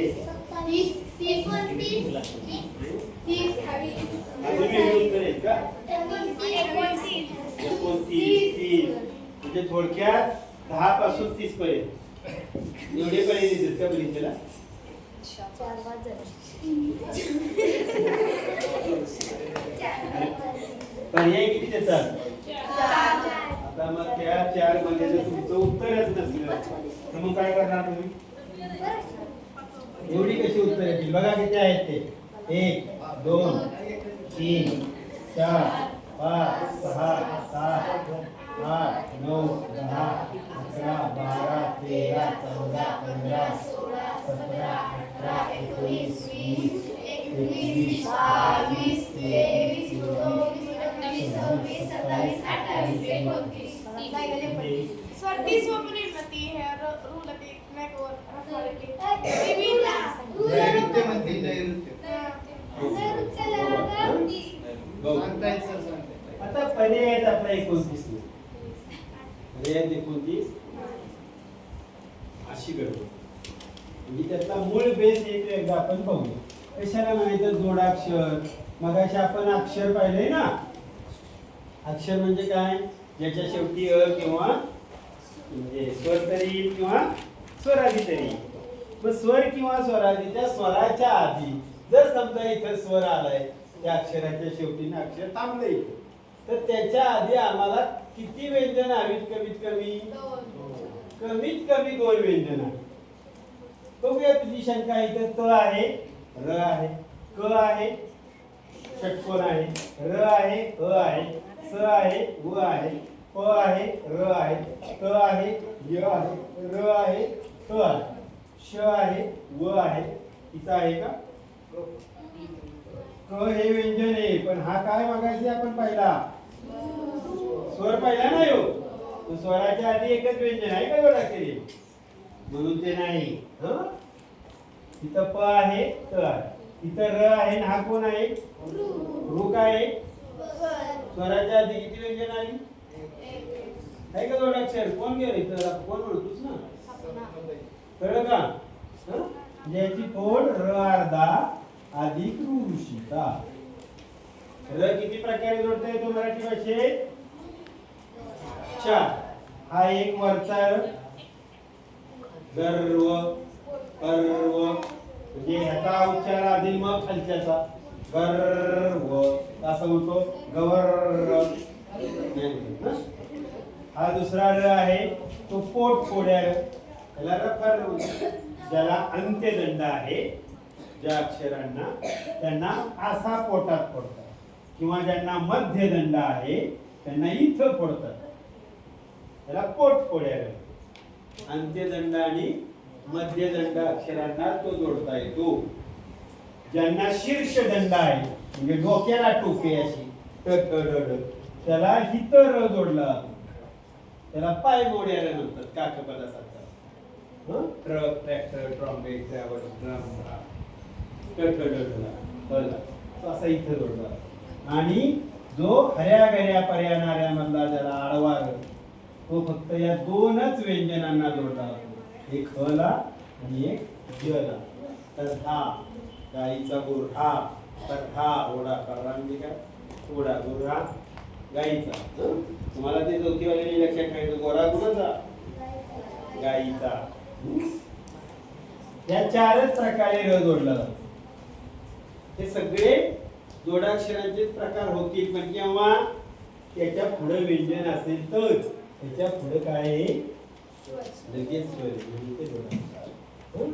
30 30 अजून वेगळं उत्तर आहेत का? 29 29. म्हणजे थोडक्यात 10 पासून 30 पर्यंत एवढे पर्यंत येतात का परीक्षेला? पर्याय किती देतात? आता मग त्या 4 मध्ये जर तुमचं उत्तरच नसलं तर मग काय करणार तुम्ही? एवढी कशी उत्तर येतील? बघा किती आहेत ते. 1 2 3 4 5 6 7 8 9 10 11 12 13 14 15 16 17 18 19 20 21 22 23 स्वरतीस वपनील मती है रूलती मॅकवर रफारकी नैऋत्य म्हणते, नैऋत्य. सांगतायत सर, सांगतायत. आता पर्याय आहेत आपला 29. पर्याय 29 अशी गडबड. म्हणजे त्यातला मूळ बेस एकदा आपण बघूया. कशाला म्हणायचं? जोडाक्षर. मगाशी आपण अक्षर पाहिले ना. अक्षर म्हणजे काय? ज्याच्या शेवटी अ किंवा म्हणजे स्वर तरी येईल किंवा स्वरादी तरी येईल. मग स्वर किंवा स्वरादी, त्या स्वराच्या आधी जर समजा इथं स्वर आलाय, त्या अक्षराच्या शेवटी अक्षर थांबलं इथं, तर त्याच्या आधी आम्हाला किती व्यंजन हवीत? कमीत कमी 2 व्यंजन आहेत. बघूया तुझी शंका. इथं त आहे, र आहे, क आहे, षटकोन आहे. र आहे, अ आहे, स आहे, व आहे, प आहे, र आहे, त आहे, य आहे, र आहे, त आहे, श आहे, व आहे. इथं आहे का? क हे व्यंजन आहे, पण हा काय मागायचे आपण पहिला स्वर पाहिला नाही हो. तो स्वराच्या आधी एकच व्यंजन आहे का जोडाक्षरी, म्हणून ते नाही. इथं प आहे, त आहे, इथं र आहे, हा कोण आहे? रू काय आहे? स्वराच्या आधी किती व्यंजन आली आहे का जोडाक्षर? कोण गेलं इथं? कोण म्हणतोस ना, कळलं का? याची फोड र अर्धा अधिक रू ऋषीचा. र किती प्रकारे जोडता येतो मराठी भाषेत? 4. हा एक वरचा गर्व, कर्व, म्हणजे ह्याचा उच्चार आधी मग खालच्याचा गर्व असं होतो. गवर. हा दुसरा र आहे, तो पोट फोड्या र. त्याला रफर म्हणतात. ज्याला अंत्यदंड आहे, ज्या अक्षरांना त्यांना असा पोटात फोडतात, किंवा ज्यांना मध्यदंड आहे त्यांना इथं फोडतात. त्याला पोट फोड्या र. अंत्यदंड आणि मध्यदंड अक्षरांना तो जोडता येतो. ज्यांना शीर्षदंड आहे, म्हणजे डोक्याला टोपी अशी त्याला हित र जोडला जातो. त्याला पाय मोड्याला म्हणतात. काकपदासारखा ट्रक, ट्रॅक्टर, ट्रॉम्पेट, ट्रॅव्हल, असा इथं जोडला. आणि जो हऱ्या गऱ्या पर्या नाऱ्या मधला ज्याला आडवा तो फक्त या दोनच व्यंजनांना जोडला जातो, एक ह ला आणि एक ज ला. तर हा गाईचा गोरहा, तर हा ओढा काढा, म्हणजे काय ओढा गोरहा गाईचा. तुम्हाला ते चौथीवाल्याने लक्षात ठेवायचं, गोरा कुणाचा? गाईचा. या 4च प्रकारे र जोडला जातो. हे सगळे जोडाक्षरांचे प्रकार होतील, पण केव्हा त्याच्या पुढे व्यंजन असेल तर. त्याच्या पुढे काय आहे? लगेच स्वर, म्हणजे ते जोडाक्षर.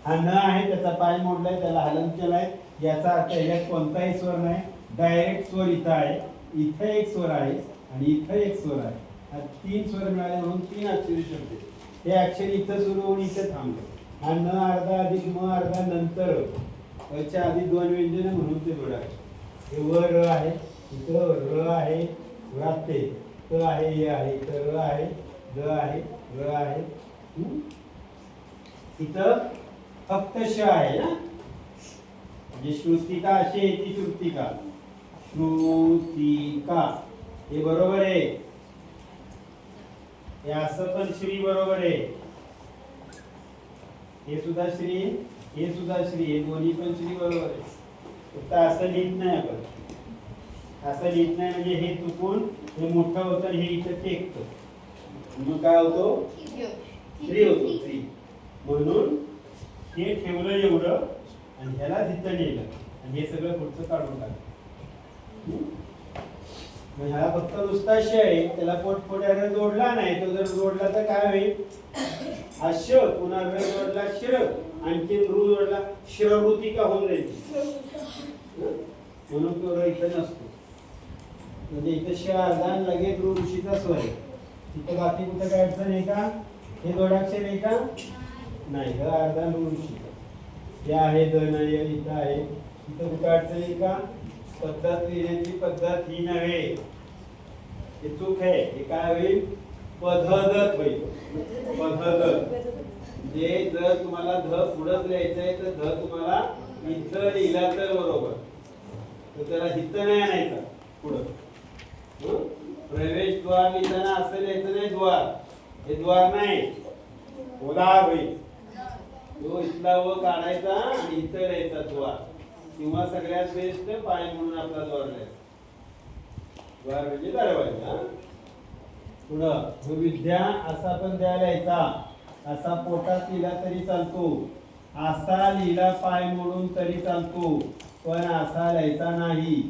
हा न आहे, त्याचा पाय मोडलाय, त्याला हलन केलाय, याचा अर्थ याच्यात कोणताही स्वर नाही. डायरेक्ट स्वर इथं आहे, इथं एक स्वर आहे आणि इथं एक स्वर आहे. हा 3 स्वर मिळाले म्हणून 3 अक्षरी शब्द. हे अक्षर इथं सुरू होऊन इथं थांबलं. हा न अर्धा अधिक म अर्धा नंतर याच्या आधी 2 व्यंजन म्हणून ते जोडाक्षर. हे व र आहे, इथं र आहे, राहते, त आहे, हे आहे, इथं र आहे, द आहे, र आहे. इथं फक्त श आहे ना, म्हणजे श्रुतिका अशी येते. श्रुतिका, श्रुतिका हे बरोबर आहे. हे असं पण श्री बरोबर आहे. हे सुद्धा श्री, हे सुद्धा श्री, हे दोन्ही पण श्री बरोबर आहे. फक्त असं लिहित नाही आपण. असं लिहित नाही म्हणजे हे चुकून हे मोठं होतं आणि हे इथं टेकतं, मग काय होतो? श्री होतो, श्री. म्हणून हे ठेवलं एवढं आणि ह्याला तिथं नेलं आणि हे सगळं पुढचं काढून टाकलं. ह्याला फक्त नुसता श आहे, त्याला पोटफोड्याला जोडला नाही. तो जर जोडला तर काय होईल? हा श, पुन्हा र जोडला श, आणखी रू जोडला श्रवृतिका होऊन जाईल. म्हणून तो र इथं नसतो. म्हणजे इथं श अर्धा लगेच रू ऋषीचा स्वर आहे. तिथं बाकी कुठं काय अडचण आहे का? हे जोडाक्षर आहे का? नाही, ह अर्धा रू ऋषीचा. हे आहे धन आहे, इथं आहे. इथं कुठं अडचण आहे का? पद्धत लिहिण्याची पद्धत ही नव्हे, हे चूक आहे. हे काय होईल? पधदत होईल. पधदत म्हणजे जर तुम्हाला ध पुढंच लिहायचंय तर ध तुम्हाला इथं लिहिला तर बरोबर, तर त्याला इथं नाही आणायचं पुढं. प्रवेशद्वार लिहिताना असं लिहायचं नाही द्वार, हे द्वार नाही, उदार होईल. तो इथला व काढायचा आणि इथं लिहायचा द्वार, किंवा सगळ्यात बेस्ट पाय म्हणून आपला द्वार लिहायचा. द्वार म्हणजे दरवाजा. पुढं जो विद्या असा पण द्यायला यायचा, असा पोटात लिहिला तरी चालतो, असा लिहिला पाय मोडून तरी चालतो, पण असा लिहायचा नाही.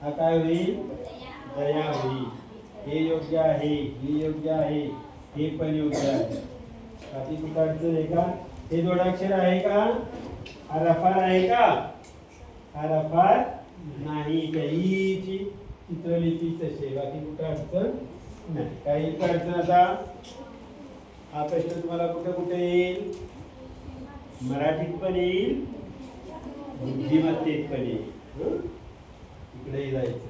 हा काय होईल? दया होईल. हे योग्य आहे, हे योग्य आहे, हे पण योग्य आहे. बाकी कुठं अडचण आहे का? हे जोडाक्षर आहे का? हा रफार आहे का? हा रफार नाही काहीची चित्रलिपीच असे बाकी कुठं अडचण नाही. काही अडचण आता हा प्रश्न तुम्हाला कुठे कुठे येईल? मराठीत पण येईल, बुद्धिमत्तेत पण येईल. हं? इकडे जायचं.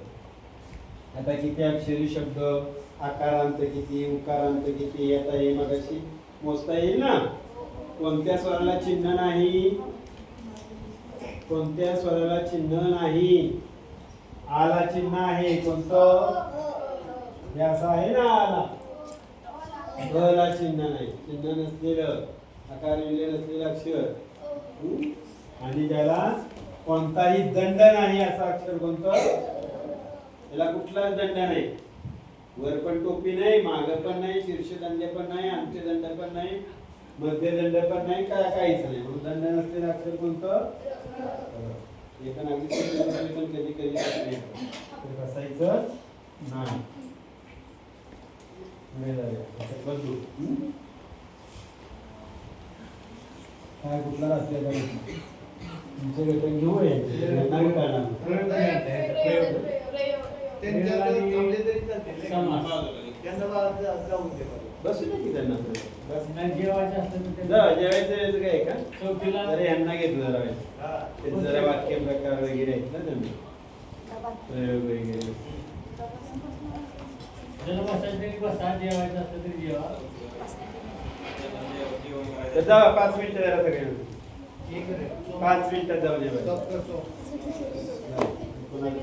आता किती अक्षरी शब्द, आकारांत किती, उकारांत किती, आता हे मगाशी मोजता येईल ना. कोणत्या स्वराला चिन्ह नाही? कोणत्या स्वराला चिन्ह नाही? आला चिन्ह आहे. कोणतं? हे असं आहे ना आला. ला चिन्ह नाही. चिन्ह नसलेलं, आकार लिहिलेलं नसलेलं अक्षर. आणि त्याला कोणताही दंड नाही असं अक्षर कोणतं? त्याला कुठलाच दंड नाही. वर पण टोपी नाही, माग पण नाही, शीर्षदंड पण नाही, अंत्यदंड पण नाही, मध्यदंड पण नाही, काहीच नाही. म्हणून दंड नसलेलं अक्षर कोणतं? हे पण अगदी पण कधी कधी बसायचं नाही. बदलू काय कुठला असल्या पाहिजे तुमचे घटक घेऊ नाही करणार. त्यांच्या थांबले तरी चालते. समास. त्यांना जाऊन दे बरं. बसू दे की त्यांना. बस नाही जेवायचं असलं तर ते- जा, जेवायचं काय का? चौकीला अरे यांना घेतलं जरा वेळ. हा. ते जरा वाक्य प्रकार वगैरे आहेत ना त्यांना प्रयोग वगैरे. जर बसायचं तरी बसा, जेवायचं असलं तरी जेवा. तर जा 5 मिनिटं जरा सगळ्यांना. ठीक आहे. 5 मिनिटात जाऊ जेवायला. Doctor so. कोणाला